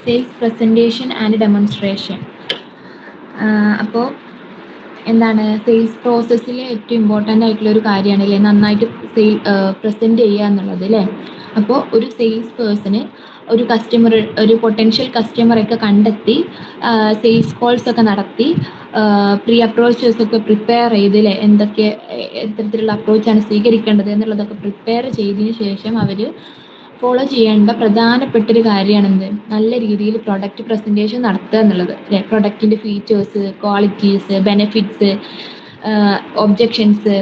Sales presentation and demonstration. അപ്പോൾ എന്താണ് sales പ്രോസസ്സിൽ ഏറ്റവും ഇമ്പോർട്ടൻ്റ് ആയിട്ടുള്ള ഒരു കാര്യമാണ് അല്ലേ നന്നായിട്ട് പ്രസൻറ്റ് ചെയ്യുക എന്നുള്ളത് അല്ലേ. അപ്പോൾ ഒരു സെയിൽസ് പേഴ്സണ് ഒരു കസ്റ്റമർ ഒരു പൊട്ടൻഷ്യൽ കസ്റ്റമറൊക്കെ കണ്ടെത്തി സെയിൽസ് കോൾസ് ഒക്കെ നടത്തി പ്രീ അപ്രോച്ചസ് ഒക്കെ പ്രിപ്പയർ ചെയ്ത് അല്ലേ എന്തൊക്കെ എത്തരത്തിലുള്ള അപ്രോച്ചാണ് സ്വീകരിക്കേണ്ടത് എന്നുള്ളതൊക്കെ പ്രിപ്പയർ ചെയ്തതിന് ശേഷം അവർ ഫോളോ ചെയ്യേണ്ട പ്രധാനപ്പെട്ട ഒരു കാര്യമാണെന്ത് നല്ല രീതിയിൽ പ്രൊഡക്റ്റ് പ്രസൻറ്റേഷൻ നടത്തുക എന്നുള്ളത് അല്ലേ. പ്രൊഡക്റ്റിൻ്റെ ഫീച്ചേഴ്സ്, ക്വാളിറ്റീസ്, ബെനിഫിറ്റ്സ്, ഒബ്ജെക്ഷൻസ്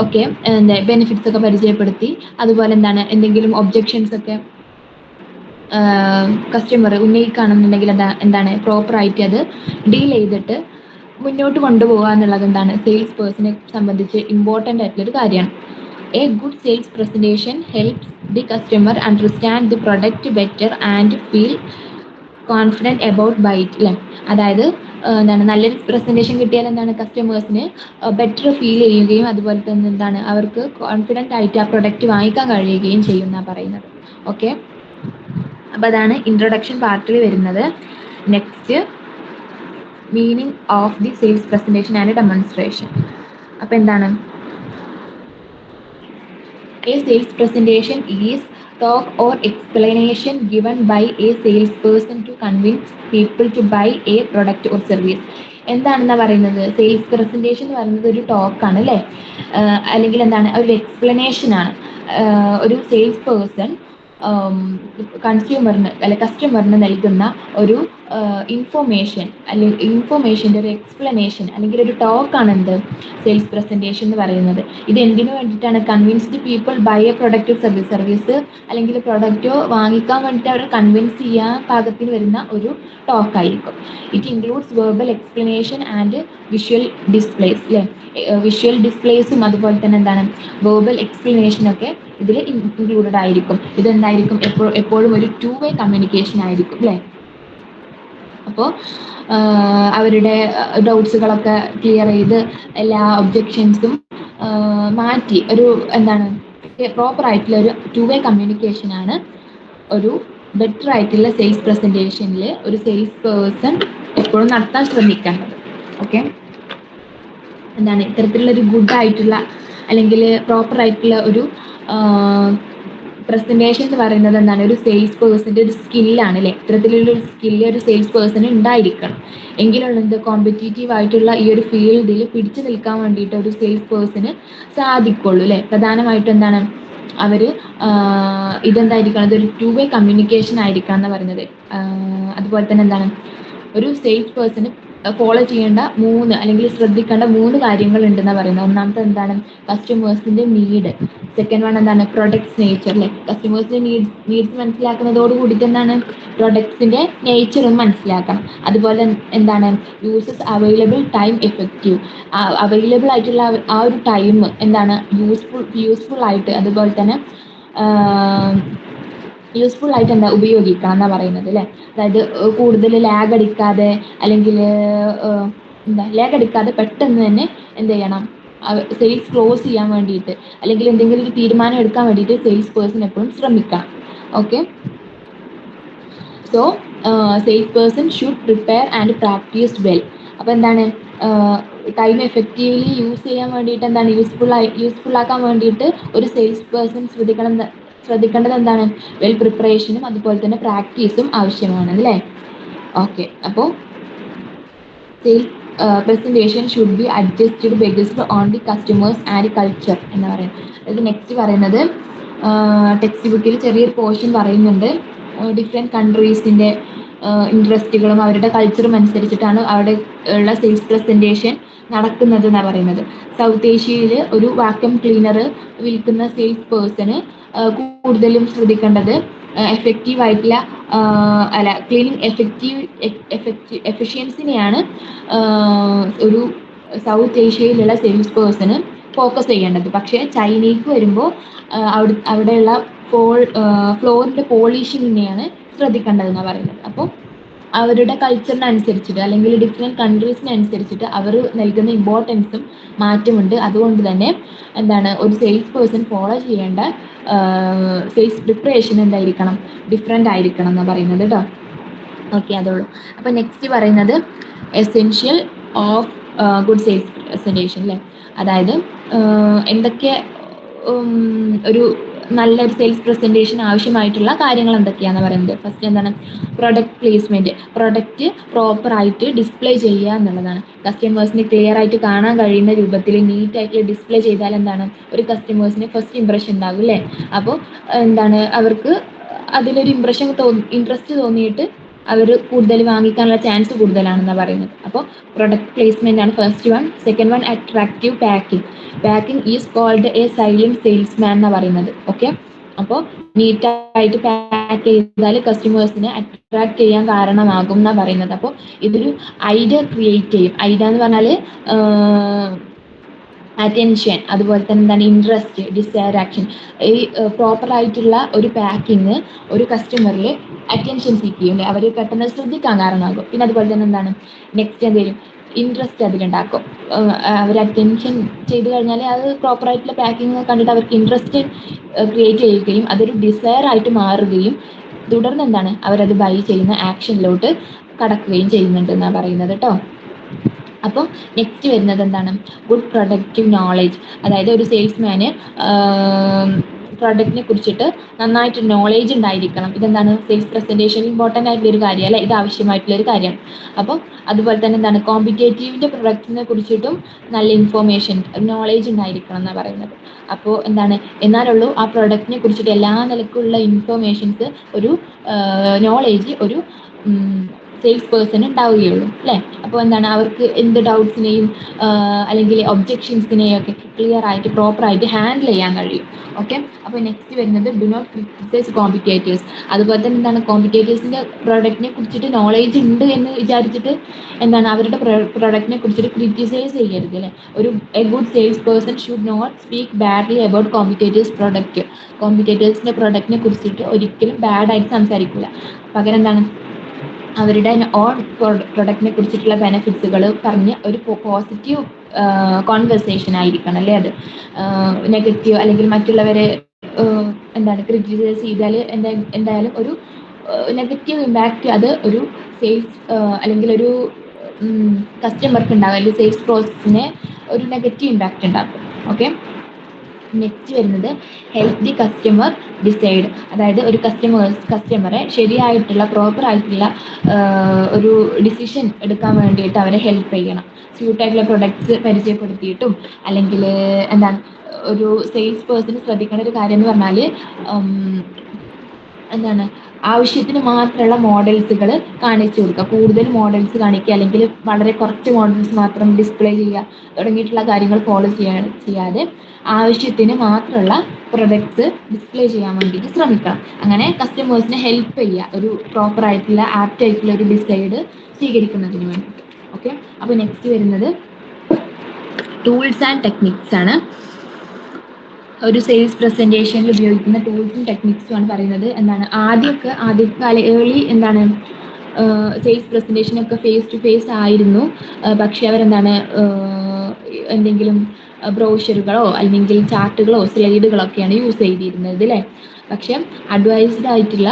ഒക്കെ എന്താ ബെനിഫിറ്റ്സ് ഒക്കെ പരിചയപ്പെടുത്തി അതുപോലെ എന്താണ് എന്തെങ്കിലും ഒബ്ജെക്ഷൻസ് ഒക്കെ കസ്റ്റമർ ഉന്നയിക്കുകയാണെന്നുണ്ടെങ്കിൽ എന്താണ് പ്രോപ്പറായിട്ട് അത് ഡീൽ ചെയ്തിട്ട് മുന്നോട്ട് കൊണ്ടുപോകുക എന്നുള്ളത് എന്താണ് സെയിൽസ് പേഴ്സണെ സംബന്ധിച്ച് ഇമ്പോർട്ടൻ്റ് ആയിട്ടുള്ളൊരു കാര്യമാണ്. A good sales presentation helps the customer understand the product better and feel confident about buy it അല്ലേ. അതായത് എന്താണ് നല്ലൊരു പ്രസൻറ്റേഷൻ കിട്ടിയാൽ എന്താണ് കസ്റ്റമേഴ്സിന് ബെറ്റർ ഫീൽ ചെയ്യുകയും അതുപോലെ തന്നെ എന്താണ് അവർക്ക് കോൺഫിഡൻ്റ് ആയിട്ട് ആ പ്രൊഡക്റ്റ് വാങ്ങിക്കാൻ കഴിയുകയും ചെയ്യും എന്നാണ് പറയുന്നത്. ഓക്കെ, അപ്പോൾ അതാണ് ഇൻട്രൊഡക്ഷൻ പാർട്ടിൽ വരുന്നത്. Next meaning of the sales presentation and demonstration. അപ്പോൾ എന്താണ് A sales presentation is talk or explanation given by a salesperson to convince people to buy a product or service. എന്താണെന്നാ പറയുന്നത് സെയിൽസ് പ്രസൻറ്റേഷൻ എന്ന് പറയുന്നത് ഒരു ടോക്കാണ് അല്ലേ, അല്ലെങ്കിൽ എന്താണ് ഒരു എക്സ്പ്ലനേഷൻ ആണ്. ഒരു സെയിൽസ് പേഴ്സൺ കൺസ്യൂമറിന് അല്ലെ കസ്റ്റമറിന് നൽകുന്ന ഒരു ഇൻഫോർമേഷൻ അല്ലെങ്കിൽ ഇൻഫോർമേഷൻ്റെ ഒരു എക്സ്പ്ലനേഷൻ അല്ലെങ്കിൽ ഒരു ടോക്കാണ് എന്ത് സെയിൽസ് പ്രസൻറ്റേഷൻ എന്ന് പറയുന്നത്. ഇത് എന്തിനു വേണ്ടിയിട്ടാണ് convinced people by a product service അല്ലെങ്കിൽ പ്രൊഡക്റ്റോ വാങ്ങിക്കാൻ വേണ്ടിയിട്ട് അവരെ കൺവിൻസ് ചെയ്യാൻ പാകത്തിന് വരുന്ന ഒരു ടോക്കായിരിക്കും. It includes verbal explanation and visual displays അല്ലേ. വിഷ്വൽ ഡിസ്പ്ലേസും അതുപോലെ തന്നെ എന്താണ് വെർബൽ എക്സ്പ്ലനേഷനൊക്കെ ഇതിൽ ഇൻക്ലൂഡഡ് ആയിരിക്കും. ഇതെന്തായിരിക്കും എപ്പോഴും ഒരു 2-way കമ്മ്യൂണിക്കേഷൻ ആയിരിക്കും അല്ലേ. അപ്പോൾ അവരുടെ ഡൗട്ട്സുകളൊക്കെ ക്ലിയർ ചെയ്ത് എല്ലാ ഒബ്ജെക്ഷൻസും മാറ്റി ഒരു എന്താണ് പ്രോപ്പർ ആയിട്ടുള്ള ഒരു 2-way കമ്മ്യൂണിക്കേഷനാണ് ഒരു ബെറ്റർ ആയിട്ടുള്ള സെയിൽസ് പ്രസൻറ്റേഷനിൽ ഒരു സെയിൽസ് പേഴ്സൺ എപ്പോഴും നടത്താൻ ശ്രമിക്കേണ്ടത്. ഓക്കെ, എന്താണ് ഇത്തരത്തിലുള്ളൊരു ഗുഡ് ആയിട്ടുള്ള അല്ലെങ്കിൽ പ്രോപ്പർ ആയിട്ടുള്ള ഒരു പ്രസൻറ്റേഷൻ എന്ന് പറയുന്നത് എന്താണ് ഒരു സെയിൽസ് പേഴ്സൻ്റെ ഒരു സ്കില്ലാണ് അല്ലേ. ഇത്തരത്തിലുള്ളൊരു സ്കില്ല് ഒരു സെയിൽസ് പേഴ്സണ് ഉണ്ടായിരിക്കണം. എങ്കിലുള്ള കോമ്പറ്റീറ്റീവ് ആയിട്ടുള്ള ഈ ഒരു ഫീൽഡിൽ പിടിച്ചു നിൽക്കാൻ വേണ്ടിയിട്ട് ഒരു സെയിൽസ് പേഴ്സണ് സാധിക്കുള്ളൂ അല്ലേ. പ്രധാനമായിട്ടും എന്താണ് അവർ ഇതെന്തായിരിക്കണം ഇതൊരു 2-way കമ്മ്യൂണിക്കേഷൻ ആയിരിക്കണം എന്ന് പറയുന്നത്. അതുപോലെ തന്നെ എന്താണ് ഒരു സെയിൽസ് പേഴ്സണ് ഫോളോ ചെയ്യേണ്ട 3 അല്ലെങ്കിൽ ശ്രദ്ധിക്കേണ്ട 3 കാര്യങ്ങൾ ഉണ്ടെന്നാണ് പറയുന്നത്. ഒന്നാമത്തെ എന്താണ് കസ്റ്റമേഴ്സിൻ്റെ നീഡ്. സെക്കൻഡ് വൺ എന്താണ് പ്രൊഡക്ട്സ് നേച്ചർ അല്ലേ. കസ്റ്റമേഴ്സിൻ്റെ നീഡ്സ് മനസ്സിലാക്കുന്നതോട് കൂടിയിട്ട് എന്താണ് പ്രൊഡക്ട്സിൻ്റെ നേച്ചറും മനസ്സിലാക്കണം. അതുപോലെ എന്താണ് uses available time effective. Available ആയിട്ടുള്ള ആ ഒരു ടൈം എന്താണ് യൂസ്ഫുൾ ആയിട്ട് അതുപോലെ തന്നെ യൂസ്ഫുൾ ആയിട്ട് എന്താ ഉപയോഗിക്കണം എന്നാണ് പറയുന്നത് അല്ലേ. അതായത് കൂടുതൽ ലാഗ് അടിക്കാതെ അല്ലെങ്കിൽ ലാഗ് അടിക്കാതെ പെട്ടെന്ന് തന്നെ എന്ത് ചെയ്യണം സെയിൽസ് ക്ലോസ് ചെയ്യാൻ വേണ്ടിയിട്ട് അല്ലെങ്കിൽ എന്തെങ്കിലും ഒരു തീരുമാനം എടുക്കാൻ വേണ്ടിയിട്ട് സെയിൽസ് പേഴ്സൺ എപ്പോഴും ശ്രമിക്കണം. Okay, so sales person should prepare and practice well. അപ്പോൾ എന്താണ് ടൈം എഫക്റ്റീവ്ലി യൂസ് ചെയ്യാൻ വേണ്ടിയിട്ട് എന്താണ് യൂസ്ഫുൾ ആക്കാൻ വേണ്ടിയിട്ട് ഒരു സെയിൽസ് പേഴ്സൺ ശ്രദ്ധിക്കേണ്ടത് എന്താണ് വെൽ പ്രിപ്പറേഷനും അതുപോലെ തന്നെ പ്രാക്ടീസും ആവശ്യമാണ് അല്ലേ. ഓക്കെ, അപ്പോൾ sales presentation should be adjusted based on the customers and culture എന്ന് പറയുന്നത്. അതായത് നെക്സ്റ്റ് പറയുന്നത് ടെക്സ്റ്റ് ബുക്കിൽ ചെറിയൊരു പോർഷൻ പറയുന്നുണ്ട്. ഡിഫറെൻറ്റ് കൺട്രീസിൻ്റെ ഇൻട്രസ്റ്റുകളും അവരുടെ കൾച്ചറും അനുസരിച്ചിട്ടാണ് അവിടെ ഉള്ള സെയിൽസ് പ്രസൻറ്റേഷൻ നടക്കുന്നത് എന്നാണ് പറയുന്നത്. സൗത്ത് ഏഷ്യയിൽ ഒരു വാക്യൂം ക്ലീനർ വിൽക്കുന്ന സെയിൽസ് പേഴ്സണ് കൂടുതലും ശ്രദ്ധിക്കേണ്ടത് എഫക്റ്റീവ് ആയിട്ടുള്ള ക്ലീനിങ് എഫിഷ്യൻസിനെയാണ് ഒരു സൗത്ത് ഏഷ്യയിലുള്ള സെയിൽസ് പേഴ്സണ് ഫോക്കസ് ചെയ്യേണ്ടത്. പക്ഷേ ചൈനയ്ക്ക് വരുമ്പോൾ അവിടെയുള്ള ഫ്ലോറിൻ്റെ പോളിഷിങ്ങിനെയാണ് ശ്രദ്ധിക്കേണ്ടതെന്നാണ് പറയുന്നത്. അപ്പോൾ അവരുടെ കൾച്ചറിനനുസരിച്ചിട്ട് അല്ലെങ്കിൽ ഡിഫറെൻറ്റ് കൺട്രീസിനനുസരിച്ചിട്ട് അവർ നൽകുന്ന ഇമ്പോർട്ടൻസും മാറ്റമുണ്ട്. അതുകൊണ്ട് തന്നെ എന്താണ് ഒരു സെയിൽസ് പേഴ്സൺ ഫോളോ ചെയ്യേണ്ട സെയിൽസ് പ്രിപ്പറേഷൻ എന്തായിരിക്കണം, ഡിഫറെൻ്റ് ആയിരിക്കണം എന്നാണ് പറയുന്നത് കേട്ടോ. ഓക്കെ, അതുള്ളൂ. അപ്പോൾ നെക്സ്റ്റ് പറയുന്നത് essential of good sales presentation അല്ലേ. അതായത് എന്തൊക്കെ ഒരു നല്ലൊരു സെയിൽസ് പ്രസൻറ്റേഷൻ ആവശ്യമായിട്ടുള്ള കാര്യങ്ങൾ എന്തൊക്കെയാണെന്ന് പറയുന്നത്. ഫസ്റ്റ് എന്താണ്, പ്രൊഡക്റ്റ് പ്ലേസ്മെൻറ്റ്. പ്രൊഡക്റ്റ് പ്രോപ്പറായിട്ട് ഡിസ്പ്ലേ ചെയ്യുക എന്നുള്ളതാണ്. കസ്റ്റമേഴ്സിന് ക്ലിയർ ആയിട്ട് കാണാൻ കഴിയുന്ന രൂപത്തിൽ നീറ്റായിട്ട് ഡിസ്പ്ലേ ചെയ്താൽ എന്താണ് ഒരു കസ്റ്റമേഴ്സിന് ഫസ്റ്റ് ഇംപ്രഷൻ ഉണ്ടാകും അല്ലേ. അപ്പോൾ എന്താണ് അവർക്ക് അതിലൊരു ഇൻട്രസ്റ്റ് തോന്നിയിട്ട് അവർ കൂടുതൽ വാങ്ങിക്കാനുള്ള ചാൻസ് കൂടുതലാണെന്നാണ് പറയുന്നത്. അപ്പോൾ പ്രൊഡക്റ്റ് പ്ലേസ്മെൻ്റ് ആണ് first one. Second one attractive packing. Packing is called a silent salesman എന്നാണ് പറയുന്നത്. ഓക്കെ, അപ്പോൾ നീറ്റായിട്ട് പാക്ക് ചെയ്താൽ കസ്റ്റമേഴ്സിനെ അട്രാക്ട് ചെയ്യാൻ കാരണമാകും എന്നാണ് പറയുന്നത്. അപ്പോൾ ഇതൊരു ഐഡിയ ക്രിയേറ്റ് ചെയ്യും. ഐഡിയ എന്ന് പറഞ്ഞാൽ അറ്റൻഷൻ, അതുപോലെ തന്നെ എന്താണ് ഇൻട്രസ്റ്റ്, ഡിസാറ്റിസ്ഫാക്ഷൻ. ഈ പ്രോപ്പറായിട്ടുള്ള ഒരു പാക്കിങ് ഒരു കസ്റ്റമറിൽ അറ്റൻഷൻ സീക്ക് ചെയ്യും, അവർ പെട്ടെന്ന് ശ്രദ്ധിക്കാൻ കാരണമാകും. പിന്നെ അതുപോലെ തന്നെ എന്താണ് നെക്സ്റ്റ് എന്തെങ്കിലും ഇൻട്രസ്റ്റ് അതിലുണ്ടാക്കും. അവർ അറ്റൻഷൻ ചെയ്ത് കഴിഞ്ഞാൽ അത് പ്രോപ്പറായിട്ടുള്ള പാക്കിങ് കണ്ടിട്ട് അവർക്ക് ഇൻട്രസ്റ്റ് ക്രിയേറ്റ് ചെയ്യുകയും അതൊരു ഡിസയർ ആയിട്ട് മാറുകയും തുടർന്ന് എന്താണ് അവരത് ബൈ ചെയ്യുന്ന ആക്ഷനിലോട്ട് കടക്കുകയും ചെയ്യുന്നുണ്ട് എന്നാണ് പറയുന്നത് കേട്ടോ. അപ്പോൾ നെക്സ്റ്റ് വരുന്നത് എന്താണ്, ഗുഡ് പ്രൊഡക്റ്റീവ് നോളേജ്. അതായത് ഒരു സെയിൽസ്മാന് പ്രൊഡക്റ്റിനെ കുറിച്ചിട്ട് നന്നായിട്ട് നോളേജ് ഉണ്ടായിരിക്കണം. ഇതെന്താണ് സെയിൽസ് പ്രസൻറ്റേഷൻ ഇമ്പോർട്ടൻ്റ് ആയിട്ടുള്ള ഒരു കാര്യം അല്ല, ഇത് ആവശ്യമായിട്ടുള്ളൊരു കാര്യമാണ്. അപ്പോൾ അതുപോലെ തന്നെ എന്താണ് കോമ്പറ്റേറ്റീവിൻ്റെ പ്രൊഡക്റ്റിനെ കുറിച്ചിട്ടും നല്ല ഇൻഫോർമേഷൻ നോളേജ് ഉണ്ടായിരിക്കണം എന്നാണ് പറയുന്നത്. അപ്പോൾ എന്താണ് എന്നാലുള്ളൂ ആ പ്രൊഡക്റ്റിനെ കുറിച്ചിട്ട് എല്ലാ നിലക്കുള്ള ഇൻഫോർമേഷൻസ് ഒരു നോളേജ് ഒരു സെയിൽസ് പേഴ്സൺ ഉണ്ടാവുകയുള്ളൂ അല്ലേ. അപ്പോൾ എന്താണ് അവർക്ക് എന്ത് ഡൗട്ട്സിനെയും അല്ലെങ്കിൽ ഒബ്ജെക്ഷൻസിനെയും ഒക്കെ ക്ലിയർ ആയിട്ട് പ്രോപ്പറായിട്ട് ഹാൻഡിൽ ചെയ്യാൻ കഴിയും. ഓക്കെ, അപ്പോൾ നെക്സ്റ്റ് വരുന്നത് ഡു നോട്ട് ക്രിറ്റിസൈസ് കോമ്പറ്റേറ്റേഴ്സ്. അതുപോലെ തന്നെ എന്താണ് കോമ്പറ്റേറ്റേഴ്സിൻ്റെ പ്രൊഡക്റ്റിനെ കുറിച്ചിട്ട് നോളേജ് ഉണ്ട് എന്ന് വിചാരിച്ചിട്ട് എന്താണ് അവരുടെ പ്രൊഡക്റ്റിനെ കുറിച്ചിട്ട് ക്രിറ്റിസൈസ് ചെയ്യരുത് അല്ലേ. A good sales person should not speak badly about competitors product. കോമ്പറ്റേറ്റേഴ്സിൻ്റെ പ്രൊഡക്റ്റിനെ കുറിച്ചിട്ട് ഒരിക്കലും ബാഡായിട്ട് സംസാരിക്കില്ല. പകരം എന്താണ് അവരുടെ ഓൺ പ്രൊഡക്റ്റിനെ കുറിച്ചിട്ടുള്ള ബെനിഫിറ്റ്സുകൾ പറഞ്ഞ് ഒരു പോസിറ്റീവ് കോൺവെർസേഷൻ ആയിരിക്കണം അല്ലേ. അത് നെഗറ്റീവ് അല്ലെങ്കിൽ മറ്റുള്ളവരെ എന്താണ് ക്രിറ്റിസൈസ് ചെയ്താൽ എന്തായാലും ഒരു നെഗറ്റീവ് ഇമ്പാക്റ്റ് അത് ഒരു സെയിൽസ് അല്ലെങ്കിൽ ഒരു കസ്റ്റമർക്ക് ഉണ്ടാകും, അല്ലെങ്കിൽ സെയിൽസ് പ്രോസസ്സിനെ ഒരു നെഗറ്റീവ് ഇമ്പാക്റ്റ് ഉണ്ടാക്കും. ഓക്കെ, നെക്സ്റ്റ് വരുന്നത് ഹെൽപ്പ് ദി കസ്റ്റമർ ഡിസൈഡ്. അതായത് ഒരു കസ്റ്റമറെ ശരിയായിട്ടുള്ള പ്രോപ്പറായിട്ടുള്ള ഒരു ഡിസിഷൻ എടുക്കാൻ വേണ്ടിയിട്ട് അവരെ ഹെൽപ്പ് ചെയ്യണം. സ്യൂട്ടായിട്ടുള്ള പ്രൊഡക്ട്സ് പരിചയപ്പെടുത്തിയിട്ടും അല്ലെങ്കിൽ എന്താണ് ഒരു സെയിൽസ് പേഴ്സൺ ശ്രദ്ധിക്കേണ്ട ഒരു കാര്യം എന്ന് പറഞ്ഞാൽ എന്താണ് ആവശ്യത്തിന് മാത്രമുള്ള മോഡൽസുകൾ കാണിച്ചു കൊടുക്കുക. കൂടുതൽ മോഡൽസ് കാണിക്കുക അല്ലെങ്കിൽ വളരെ കുറച്ച് മോഡൽസ് മാത്രം ഡിസ്പ്ലേ ചെയ്യുക തുടങ്ങിയിട്ടുള്ള കാര്യങ്ങൾ ഫോളോ ചെയ്യാതെ ആവശ്യത്തിന് മാത്രമുള്ള പ്രൊഡക്ട്സ് ഡിസ്പ്ലേ ചെയ്യാൻ വേണ്ടിയിട്ട് ശ്രമിക്കണം. അങ്ങനെ കസ്റ്റമേഴ്സിനെ ഹെൽപ്പ് ചെയ്യുക ഒരു പ്രോപ്പറായിട്ടുള്ള ആപ്റ്റ് ആയിട്ടുള്ള ഒരു ഡിസൈഡ് സ്വീകരിക്കുന്നതിന് വേണ്ടിയിട്ട്. ഓക്കെ, അപ്പോൾ നെക്സ്റ്റ് വരുന്നത് ടൂൾസ് ആൻഡ് ടെക്നിക്സ് ആണ്. ഒരു സെയിൽസ് പ്രസൻറ്റേഷനിൽ ഉപയോഗിക്കുന്ന ടൂൾസും ടെക്നിക്സും ആണ് പറയുന്നത്. എന്താണ് ആദ്യകാല ഏർലി എന്താണ് സെയിൽസ് പ്രസൻറ്റേഷനൊക്കെ ഫേസ് ടു ഫേസ് ആയിരുന്നു. പക്ഷേ അവരെന്താണ് എന്തെങ്കിലും ബ്രോഷറുകളോ അല്ലെങ്കിൽ ചാർട്ടുകളോ സ്ലൈഡുകളൊക്കെയാണ് യൂസ് ചെയ്തിരുന്നത് അല്ലേ. പക്ഷേ അഡ്വൈസ്ഡ് ആയിട്ടുള്ള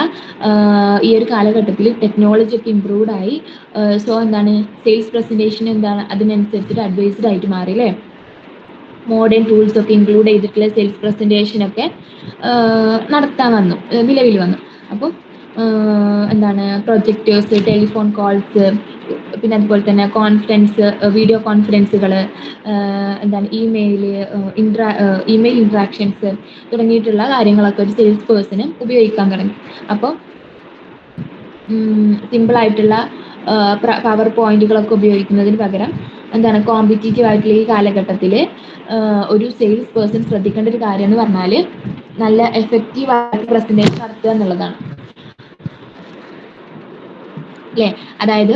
ഈ ഒരു കാലഘട്ടത്തിൽ ടെക്നോളജി ഒക്കെ ഇമ്പ്രൂവ്ഡ് ആയി. സോ എന്താണ് സെയിൽസ് പ്രസൻറ്റേഷൻ എന്താണ് അതിനനുസരിച്ചിട്ട് അഡ്വൈസ്ഡ് ആയിട്ട് മാറി അല്ലേ. മോഡേൺ ടൂൾസ് ഒക്കെ ഇൻക്ലൂഡ് ചെയ്തിട്ടുള്ള സെയിൽസ് പ്രസൻറ്റേഷനൊക്കെ നിലവിൽ വന്നു. അപ്പോൾ എന്താണ് പ്രൊജക്ടേഴ്സ്, ടെലിഫോൺ കോൾസ്, പിന്നെ അതുപോലെ തന്നെ വീഡിയോ കോൺഫറൻസുകൾ, എന്താണ് ഇമെയിൽ ഇൻട്രാക്ഷൻസ് തുടങ്ങിയിട്ടുള്ള കാര്യങ്ങളൊക്കെ ഒരു സെയിൽസ് പേഴ്സണ് ഉപയോഗിക്കാൻ തുടങ്ങി. അപ്പോൾ സിമ്പിളായിട്ടുള്ള പവർ പോയിന്റുകളൊക്കെ ഉപയോഗിക്കുന്നതിന് പകരം എന്താണ് കോമ്പറ്റീറ്റീവ് ആയിട്ടുള്ള ഈ കാലഘട്ടത്തിൽ ഒരു സെയിൽസ് പേഴ്സൺ ശ്രദ്ധിക്കേണ്ട ഒരു കാര്യം എന്ന് പറഞ്ഞാൽ നല്ല എഫക്റ്റീവ് ആയിട്ട് പ്രസൻറ്റേഷൻ നടത്തുക എന്നുള്ളതാണ് അല്ലേ. അതായത്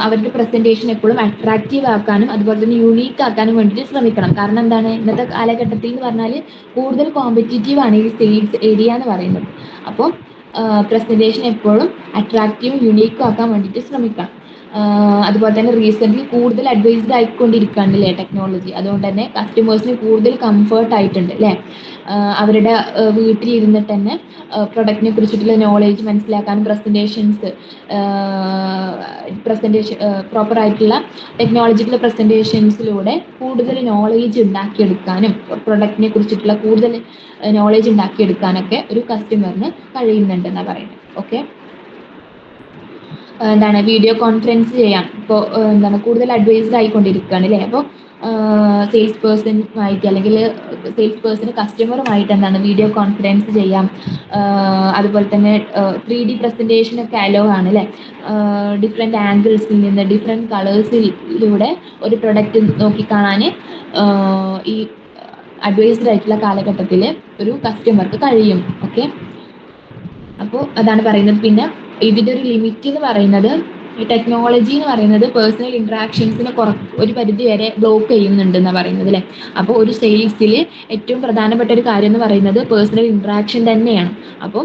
അവരുടെ പ്രസൻറ്റേഷൻ എപ്പോഴും അട്രാക്റ്റീവ് ആക്കാനും അതുപോലെ തന്നെ യൂണീക്ക് ആക്കാനും വേണ്ടിയിട്ട് ശ്രമിക്കണം. കാരണം എന്താണ് ഇന്നത്തെ കാലഘട്ടത്തിൽ എന്ന് പറഞ്ഞാൽ കൂടുതൽ കോമ്പറ്റീറ്റീവ് ആണ് ഈ സെയിൽസ് ഏരിയ എന്ന് പറയുന്നത്. അപ്പോൾ പ്രസന്റേഷൻ എപ്പോഴും അട്രാക്റ്റീവും യുണീക്കും ആക്കാൻ വേണ്ടിയിട്ട് ശ്രമിക്കണം. അതുപോലെ തന്നെ റീസെൻ്റ്ലി കൂടുതൽ അഡ്വൈസ്ഡ് ആയിക്കൊണ്ടിരിക്കുകയാണ് അല്ലേ ടെക്നോളജി. അതുകൊണ്ട് തന്നെ കസ്റ്റമേഴ്സിന് കൂടുതൽ കംഫർട്ട് ആയിട്ടുണ്ട് അല്ലേ. അവരുടെ വീട്ടിലിരുന്നിട്ട് തന്നെ പ്രൊഡക്റ്റിനെ കുറിച്ചിട്ടുള്ള നോളേജ് മനസ്സിലാക്കാനും പ്രസൻറ്റേഷൻ പ്രോപ്പർ ആയിട്ടുള്ള ടെക്നോളജിക്കൽ പ്രസൻറ്റേഷൻസിലൂടെ കൂടുതൽ നോളേജ് ഉണ്ടാക്കിയെടുക്കാനും പ്രൊഡക്റ്റിനെ കുറിച്ചിട്ടുള്ള കൂടുതൽ നോളേജ് ഉണ്ടാക്കിയെടുക്കാനൊക്കെ ഒരു കസ്റ്റമറിന് കഴിയുന്നുണ്ടെന്നാണ് പറയുന്നത്. ഓക്കെ, എന്താണ് വീഡിയോ കോൺഫറൻസ് ചെയ്യാം. ഇപ്പോൾ എന്താണ് കൂടുതൽ അഡ്വൈസ്ഡ് ആയിക്കൊണ്ടിരിക്കുകയാണ് അല്ലേ. അപ്പോൾ സെയിൽസ് പേഴ്സണുമായിട്ട് അല്ലെങ്കിൽ സെയിൽസ് പേഴ്സൺ കസ്റ്റമറുമായിട്ട് എന്താണ് വീഡിയോ കോൺഫറൻസ് ചെയ്യാം. അതുപോലെ തന്നെ 3D പ്രസൻറ്റേഷനൊക്കെ അലോ ആണ് അല്ലേ. ഡിഫറെൻറ്റ് ആംഗിൾസിൽ നിന്ന് ഡിഫറെൻറ്റ് കളേഴ്സിലൂടെ ഒരു പ്രൊഡക്റ്റ് നോക്കിക്കാണാൻ ഈ അഡ്വൈസ്ഡ് ആയിട്ടുള്ള കാലഘട്ടത്തിൽ ഒരു കസ്റ്റമർക്ക് കഴിയും. ഓക്കെ, അപ്പോൾ അതാണ് പറയുന്നത്. പിന്നെ ഇതിൻ്റെ ഒരു ലിമിറ്റ് എന്ന് പറയുന്നത് ടെക്നോളജി എന്ന് പറയുന്നത് പേഴ്സണൽ ഇൻട്രാക്ഷൻസിനെ ഒരു പരിധി വരെ ബ്ലോക്ക് ചെയ്യുന്നുണ്ടെന്നാണ് പറയുന്നത് അല്ലേ. അപ്പോൾ ഒരു സെയിൽസിൽ ഏറ്റവും പ്രധാനപ്പെട്ട ഒരു കാര്യം എന്ന് പറയുന്നത് പേഴ്സണൽ ഇൻട്രാക്ഷൻ തന്നെയാണ്. അപ്പോൾ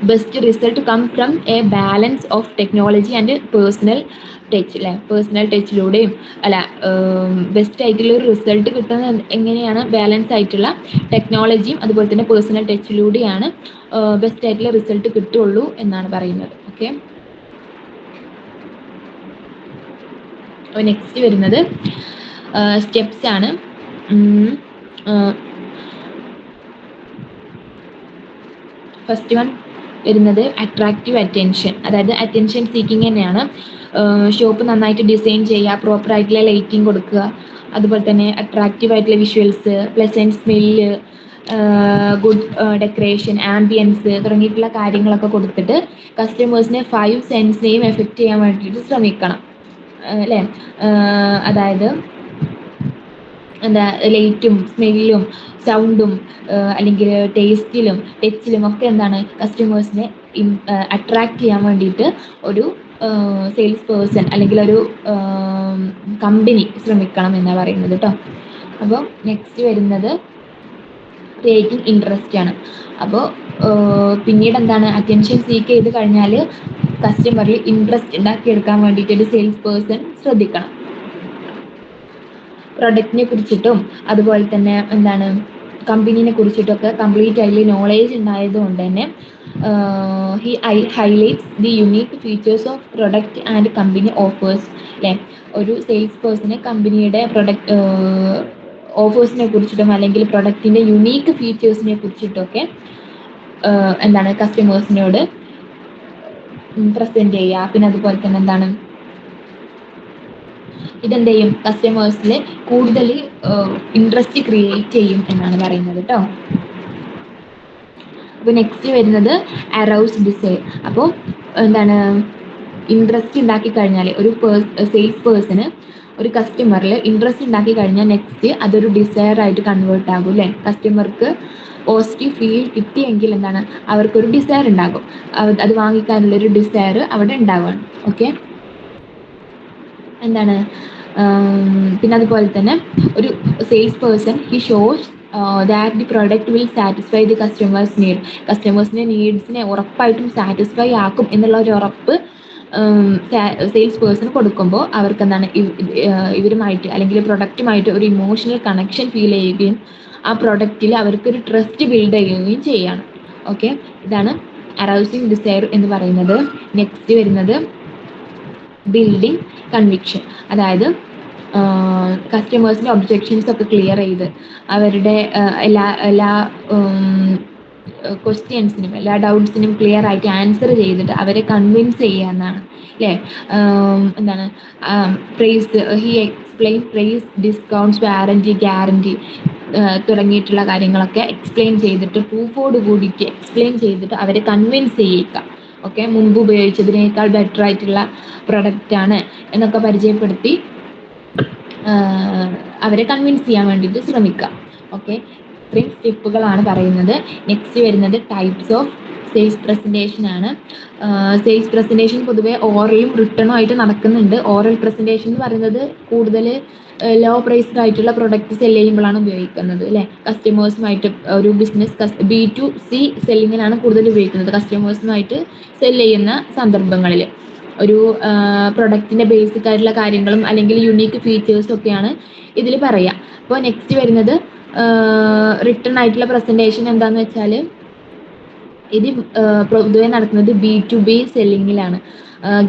best result come from a balance of technology and personal touch അല്ലേ. പേഴ്സണൽ ടച്ചിലൂടെയും ബെസ്റ്റ് ആയിട്ടുള്ള ഒരു റിസൾട്ട് കിട്ടുന്നത് എങ്ങനെയാണ്, ബാലൻസ് ആയിട്ടുള്ള ടെക്നോളജിയും അതുപോലെ തന്നെ പേഴ്സണൽ ടച്ചിലൂടെയാണ് ബെസ്റ്റ് ആയിട്ടുള്ള റിസൾട്ട് കിട്ടുള്ളൂ എന്നാണ് പറയുന്നത്. ഓക്കെ, അപ്പോൾ നെക്സ്റ്റ് വരുന്നത് സ്റ്റെപ്സ് ആണ്. ഫസ്റ്റ് വൺ വരുന്നത് അട്രാക്റ്റീവ് അറ്റൻഷൻ, അതായത് അറ്റൻഷൻ സീക്കിങ് തന്നെയാണ്. ഷോപ്പ് നന്നായിട്ട് ഡിസൈൻ ചെയ്യുക, പ്രോപ്പർ ആയിട്ടുള്ള ലൈറ്റിംഗ് കൊടുക്കുക, അതുപോലെ തന്നെ അട്രാക്റ്റീവ് ആയിട്ടുള്ള visuals, pleasant smell, good decoration, ambience തുടങ്ങിയിട്ടുള്ള കാര്യങ്ങളൊക്കെ കൊടുത്തിട്ട് കസ്റ്റമേഴ്സിനെ 5 സെൻസിനെയും എഫക്റ്റ് ചെയ്യാൻ വേണ്ടിയിട്ട് ശ്രമിക്കണം അല്ലേ. അതായത് എന്താ ലൈറ്റും സ്മെല്ലും സൗണ്ടും അല്ലെങ്കിൽ ടേസ്റ്റിലും ടച്ചിലും ഒക്കെ എന്താണ് കസ്റ്റമേഴ്സിനെ അട്രാക്റ്റ് ചെയ്യാൻ വേണ്ടിയിട്ട് ഒരു സെയിൽസ് പേഴ്സൺ അല്ലെങ്കിൽ ഒരു കമ്പനി ശ്രമിക്കണം എന്നാണ് പറയുന്നത് കേട്ടോ. അപ്പോൾ നെക്സ്റ്റ് വരുന്നത് ക്രിയേറ്റിംഗ് ഇൻട്രസ്റ്റ് ആണ്. അപ്പോൾ പിന്നീട് എന്താണ് അറ്റൻഷൻ സീക്ക് ചെയ്ത് കഴിഞ്ഞാൽ കസ്റ്റമറിൽ ഇൻട്രസ്റ്റ് ഉണ്ടാക്കിയെടുക്കാൻ വേണ്ടിയിട്ട് ഒരു സെയിൽസ് പേഴ്സൺ ശ്രദ്ധിക്കണം. പ്രൊഡക്റ്റിനെ കുറിച്ചിട്ടും അതുപോലെ തന്നെ എന്താണ് കമ്പനീനെ കുറിച്ചിട്ടൊക്കെ കംപ്ലീറ്റ് ആയിട്ടുള്ള നോളേജ് ഉണ്ടായതുകൊണ്ട് തന്നെ highlights the unique features of product and company offers അല്ലേ. ഒരു സെയിൽസ് പേഴ്സണെ കമ്പനിയുടെ പ്രൊഡക്റ്റ് ഓഫേഴ്സിനെ കുറിച്ചിട്ടും അല്ലെങ്കിൽ പ്രൊഡക്റ്റിൻ്റെ യുണീക്ക് ഫീച്ചേഴ്സിനെ കുറിച്ചിട്ടൊക്കെ എന്താണ് കസ്റ്റമേഴ്സിനോട് പ്രസൻറ്റ് ചെയ്യുക. പിന്നെ അതുപോലെ തന്നെ എന്താണ് ഇതെന്ത് ചെയ്യും കസ്റ്റമേഴ്സിൽ കൂടുതൽ ഇൻട്രസ്റ്റ് ക്രിയേറ്റ് ചെയ്യും എന്നാണ് പറയുന്നത് കേട്ടോ. അപ്പോൾ നെക്സ്റ്റ് വരുന്നത് അറൗസ് ഡിസൈർ. അപ്പോൾ എന്താണ് ഇൻട്രസ്റ്റ് ഉണ്ടാക്കി കഴിഞ്ഞാൽ ഒരു സെയിൽസ് പേഴ്സണ് ഒരു കസ്റ്റമറിൽ ഇൻട്രസ്റ്റ് ഉണ്ടാക്കി കഴിഞ്ഞാൽ നെക്സ്റ്റ് അതൊരു ഡിസയർ ആയിട്ട് കൺവേർട്ട് ആകും അല്ലേ. കസ്റ്റമർക്ക് പോസിറ്റീവ് ഫീൽ കിട്ടിയെങ്കിൽ എന്താണ് അവർക്കൊരു ഡിസയർ ഉണ്ടാകും, അത് വാങ്ങിക്കാനുള്ളൊരു ഡിസയർ അവിടെ ഉണ്ടാവുകയാണ്. ഓക്കെ, എന്താണ് പിന്നെ അതുപോലെ തന്നെ ഒരു sales person he shows that the product will satisfy the customers need. കസ്റ്റമേഴ്സിൻ്റെ നീഡ്സിനെ ഉറപ്പായിട്ടും സാറ്റിസ്ഫൈ ആക്കും എന്നുള്ള ഒരു ഉറപ്പ് സെയിൽസ് പേഴ്സൺ കൊടുക്കുമ്പോൾ അവർക്ക് എന്താണ് ഇവരുമായിട്ട് അല്ലെങ്കിൽ പ്രൊഡക്റ്റുമായിട്ട് ഒരു ഇമോഷണൽ കണക്ഷൻ ഫീൽ ചെയ്യുകയും ആ പ്രൊഡക്റ്റിൽ അവർക്കൊരു ട്രസ്റ്റ് ബിൽഡ് ചെയ്യുകയും ചെയ്യാണ്. ഓക്കെ, ഇതാണ് അറൗസിങ് ഡിസയർ എന്ന് പറയുന്നത്. നെക്സ്റ്റ് വരുന്നത് ബിൽഡിംഗ് കൺവിക്ഷൻ, അതായത് കസ്റ്റമേഴ്സിൻ്റെ ഒബ്ജെക്ഷൻസ് ഒക്കെ ക്ലിയർ ചെയ്ത് അവരുടെ എല്ലാ ക്വസ്റ്റ്യൻസിനും എല്ലാ ഡൗട്ട്സിനും ക്ലിയർ ആയിട്ട് ആൻസർ ചെയ്തിട്ട് അവരെ കൺവിൻസ് ചെയ്യുക എന്നാണ് അല്ലേ. എന്താണ് he explain price, discounts, warranty, guarantee തുടങ്ങിയിട്ടുള്ള കാര്യങ്ങളൊക്കെ എക്സ്പ്ലെയിൻ ചെയ്തിട്ട് പ്രൂഫോട് കൂടിയിട്ട് എക്സ്പ്ലെയിൻ ചെയ്തിട്ട് അവരെ കൺവിൻസ് ചെയ്യിക്കുക. ഓക്കെ, മുമ്പ് ഉപയോഗിച്ചതിനേക്കാൾ ബെറ്റർ ആയിട്ടുള്ള പ്രൊഡക്റ്റാണ് എന്നൊക്കെ പരിചയപ്പെടുത്തി അവരെ കൺവിൻസ് ചെയ്യാൻ വേണ്ടിയിട്ട് ശ്രമിക്കുക. ഓക്കെ, ഇത്രയും സ്റ്റെപ്പുകളാണ് പറയുന്നത്. നെക്സ്റ്റ് വരുന്നത് ടൈപ്സ് ഓഫ് സെയിൽസ് പ്രസന്റേഷൻ ആണ്. സെയിൽസ് പ്രസന്റേഷൻ പൊതുവെ ഓറലും റിട്ടണും ആയിട്ട് നടക്കുന്നുണ്ട്. ഓറൽ പ്രസന്റേഷൻ എന്ന് പറയുന്നത് കൂടുതൽ ലോ പ്രൈസ്ഡ് ആയിട്ടുള്ള പ്രൊഡക്റ്റ് സെല് ചെയ്യുമ്പോഴാണ് ഉപയോഗിക്കുന്നത് അല്ലേ. കസ്റ്റമേഴ്സുമായിട്ട് ഒരു ബിസിനസ് B2C സെല്ലിങ്ങിനാണ് കൂടുതൽ ഉപയോഗിക്കുന്നത്. കസ്റ്റമേഴ്സുമായിട്ട് സെല് ചെയ്യുന്ന സന്ദർഭങ്ങളിൽ ഒരു പ്രൊഡക്റ്റിന്റെ ബേസിക് ആയിട്ടുള്ള കാര്യങ്ങളും അല്ലെങ്കിൽ യുണീക്ക് ഫീച്ചേഴ്സും ഒക്കെയാണ് ഇതിൽ പറയുക. അപ്പോൾ നെക്സ്റ്റ് വരുന്നത് റിട്ടൺ ആയിട്ടുള്ള പ്രസന്റേഷൻ എന്താന്ന് വെച്ചാൽ ഇത് പൊതുവെ നടക്കുന്നത് B2B സെല്ലിങ്ങിലാണ്.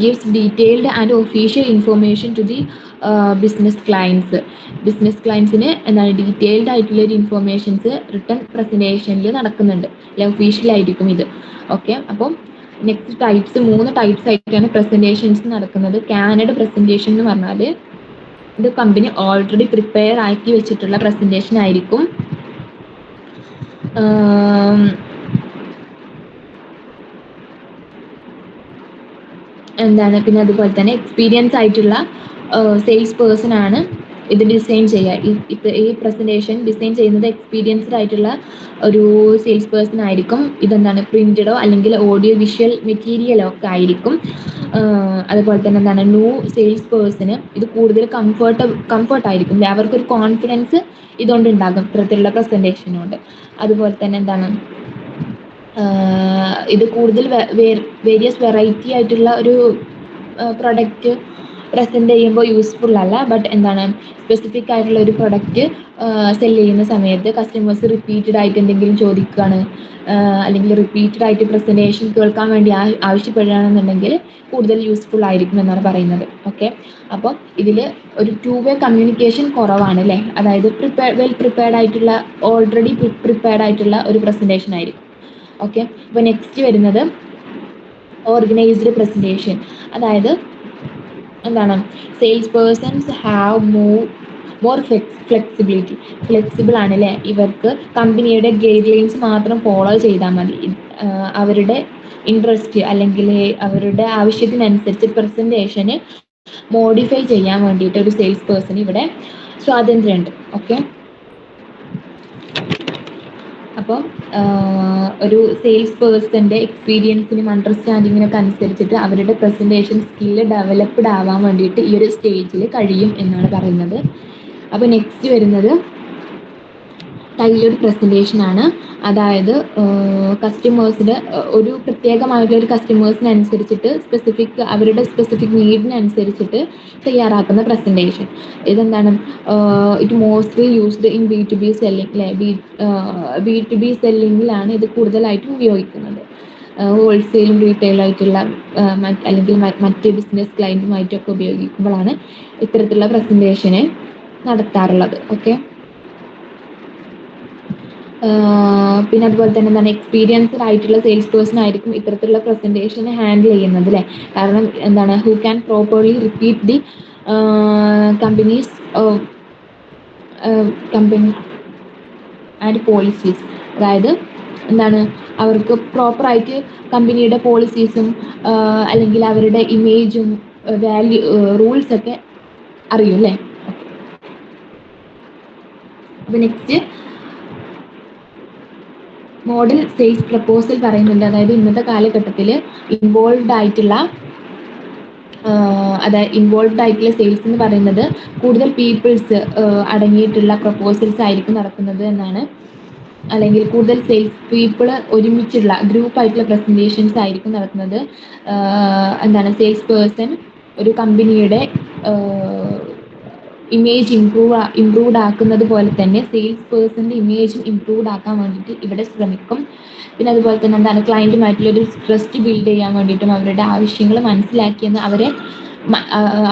Gives detailed and official information to the business clients. Business ക്ലയൻസിന് എന്താണ് ഡീറ്റെയിൽഡ് ആയിട്ടുള്ള ഒരു ഇൻഫോർമേഷൻസ് റിട്ടൺ പ്രസന്റേഷനിൽ നടക്കുന്നുണ്ട്. അല്ലെ ഒഫീഷ്യൽ ആയിരിക്കും ഇത്. ഓക്കെ, അപ്പം നെക്സ്റ്റ് ടൈപ്സ് 3 ടൈപ്സ് ആയിട്ടാണ് പ്രസന്റേഷൻസ് നടക്കുന്നത്. കാനഡ് പ്രസന്റേഷൻ എന്ന് പറഞ്ഞാൽ ഇത് കമ്പനി ഓൾറെഡി പ്രിപ്പയർ ആക്കി വെച്ചിട്ടുള്ള പ്രസന്റേഷൻ ആയിരിക്കും. എന്താണ് പിന്നെ അതുപോലെ തന്നെ എക്സ്പീരിയൻസ് ആയിട്ടുള്ള സെയിൽസ് പേഴ്സൺ ആണ് ഇത് ഡിസൈൻ ചെയ്യുക. ഈ പ്രസന്റേഷൻ ഡിസൈൻ ചെയ്യുന്നത് എക്സ്പീരിയൻസ്ഡ് ആയിട്ടുള്ള ഒരു സെയിൽസ് പേഴ്സൺ ആയിരിക്കും. ഇതെന്താണ് പ്രിന്റഡോ അല്ലെങ്കിൽ ഓഡിയോ വിഷ്വൽ മെറ്റീരിയലോ ഒക്കെ ആയിരിക്കും. അതുപോലെ തന്നെ എന്താണ് ന്യൂ സെയിൽസ് പേഴ്സണ് ഇത് കൂടുതൽ കംഫർട്ടായിരിക്കും. അവർക്കൊരു കോൺഫിഡൻസ് ഇതുകൊണ്ട് ഉണ്ടാകും ഇത്തരത്തിലുള്ള പ്രസന്റേഷനോട്. അതുപോലെ തന്നെ എന്താണ് ഇത് കൂടുതൽ വേരിയസ് വെറൈറ്റി ആയിട്ടുള്ള ഒരു പ്രൊഡക്റ്റ് പ്രസന്റ് ചെയ്യുമ്പോൾ യൂസ്ഫുൾ അല്ല. ബട്ട് എന്താണ് സ്പെസിഫിക് ആയിട്ടുള്ള ഒരു പ്രൊഡക്റ്റ് സെല് ചെയ്യുന്ന സമയത്ത് കസ്റ്റമേഴ്സ് റിപ്പീറ്റഡ് ആയിട്ട് എന്തെങ്കിലും ചോദിക്കുകയാണ് അല്ലെങ്കിൽ റിപ്പീറ്റഡ് ആയിട്ട് പ്രസന്റേഷൻ കേൾക്കാൻ വേണ്ടി ആവശ്യപ്പെടുകയാണെന്നുണ്ടെങ്കിൽ കൂടുതൽ യൂസ്ഫുൾ ആയിരിക്കും എന്നാണ് പറയുന്നത്. ഓക്കെ, അപ്പോൾ ഇതിൽ ഒരു 2-way കമ്മ്യൂണിക്കേഷൻ കുറവാണ് അല്ലേ. അതായത് വെൽ പ്രിപ്പയർഡ് ആയിട്ടുള്ള ഓൾറെഡി പ്രിപ്പയർഡ് ആയിട്ടുള്ള ഒരു പ്രസന്റേഷൻ ആയിരിക്കും. ഓക്കെ, അപ്പോൾ നെക്സ്റ്റ് വരുന്നത് ഓർഗനൈസ്ഡ് പ്രസന്റേഷൻ. അതായത് എന്താണ് sales persons have more flexibility. Flexible ആണ് അല്ലേ. ഇവർക്ക് കമ്പനിയുടെ ഗൈഡ് ലൈൻസ് മാത്രം ഫോളോ ചെയ്താൽ മതി. അവരുടെ ഇൻട്രസ്റ്റ് അല്ലെങ്കിൽ അവരുടെ ആവശ്യത്തിനനുസരിച്ച് പ്രസന്റേഷന് മോഡിഫൈ ചെയ്യാൻ വേണ്ടിയിട്ട് ഒരു സെയിൽസ് പേഴ്സൺ ഇവിടെ സ്വാതന്ത്ര്യമുണ്ട്. ഓക്കെ, അപ്പോൾ ഒരു സെയിൽസ് പേഴ്സൻ്റെ എക്സ്പീരിയൻസിനും അണ്ടർസ്റ്റാൻഡിങ്ങിനൊക്കെ അനുസരിച്ചിട്ട് അവരുടെ പ്രസൻറ്റേഷൻ സ്കില്ല് ഡെവലപ്ഡ് ആവാൻ വേണ്ടിയിട്ട് ഈ ഒരു സ്റ്റേജിൽ കഴിയും എന്നാണ് പറയുന്നത്. അപ്പോൾ നെക്സ്റ്റ് വരുന്നത് ടൈലേർഡ് പ്രസൻറ്റേഷൻ ആണ്. അതായത് കസ്റ്റമേഴ്സിൻ്റെ ഒരു പ്രത്യേകമായിട്ടുള്ള കസ്റ്റമേഴ്സിനനുസരിച്ചിട്ട് അവരുടെ സ്പെസിഫിക് നീഡിനനുസരിച്ചിട്ട് തയ്യാറാക്കുന്ന പ്രസൻറ്റേഷൻ. ഇതെന്താണ് it mostly used in B2B selling അല്ലേ. B2B സെല്ലിങ്ങിലാണ് ഇത് കൂടുതലായിട്ടും ഉപയോഗിക്കുന്നത്. ഹോൾസെയിലും റീറ്റെയിലായിട്ടുള്ള അല്ലെങ്കിൽ മറ്റ് ബിസിനസ് ക്ലയൻറ്റുമായിട്ടൊക്കെ ഉപയോഗിക്കുമ്പോഴാണ് ഇത്തരത്തിലുള്ള പ്രസൻറ്റേഷന് നടത്താറുള്ളത്. ഓക്കെ, പിന്നെ അതുപോലെ തന്നെ എന്താണ് എക്സ്പീരിയൻസ്ഡ് ആയിട്ടുള്ള സെയിൽസ് പേഴ്സൺ ആയിരിക്കും ഇത്തരത്തിലുള്ള പ്രസൻറ്റേഷൻ ഹാൻഡിൽ ചെയ്യുന്നത് അല്ലേ. കാരണം എന്താണ് who can properly repeat the companies company and policies. അതായത് എന്താണ് അവർക്ക് പ്രോപ്പറായിട്ട് കമ്പനിയുടെ പോളിസീസും അല്ലെങ്കിൽ അവരുടെ ഇമേജും വാല്യൂ റൂൾസൊക്കെ അറിയും അല്ലേ. അപ്പോൾ നെക്സ്റ്റ് മോഡൽ സെയിൽസ് പ്രപ്പോസൽ പറയുന്നുണ്ട്. അതായത് ഇന്നത്തെ കാലഘട്ടത്തിൽ ഇൻവോൾവ് ആയിട്ടുള്ള സെയിൽസ് എന്ന് പറയുന്നത് കൂടുതൽ പീപ്പിൾസ് അടങ്ങിയിട്ടുള്ള പ്രപ്പോസൽസ് ആയിരിക്കും നടക്കുന്നത് എന്നാണ്. അല്ലെങ്കിൽ കൂടുതൽ സെയിൽസ് പീപ്പിൾ ഒരുമിച്ചുള്ള ഗ്രൂപ്പായിട്ടുള്ള പ്രസൻറ്റേഷൻസ് ആയിരിക്കും നടത്തുന്നത്. എന്താണ് സെയിൽസ് പേഴ്സൺ ഒരു കമ്പനിയുടെ ഇമേജ് ഇംപ്രൂവ്ഡ് ആക്കുന്നത് പോലെ തന്നെ സെയിൽസ് പേഴ്സൻ്റെ ഇമേജും ഇംപ്രൂവ്ഡ് ആക്കാൻ വേണ്ടിയിട്ട് ഇവിടെ ശ്രമിക്കും. പിന്നെ അതുപോലെ തന്നെ എന്താണ് ക്ലയൻറ്റുമായിട്ടുള്ളൊരു ട്രസ്റ്റ് ബിൽഡ് ചെയ്യാൻ വേണ്ടിയിട്ടും അവരുടെ ആവശ്യങ്ങൾ മനസ്സിലാക്കിയെന്ന്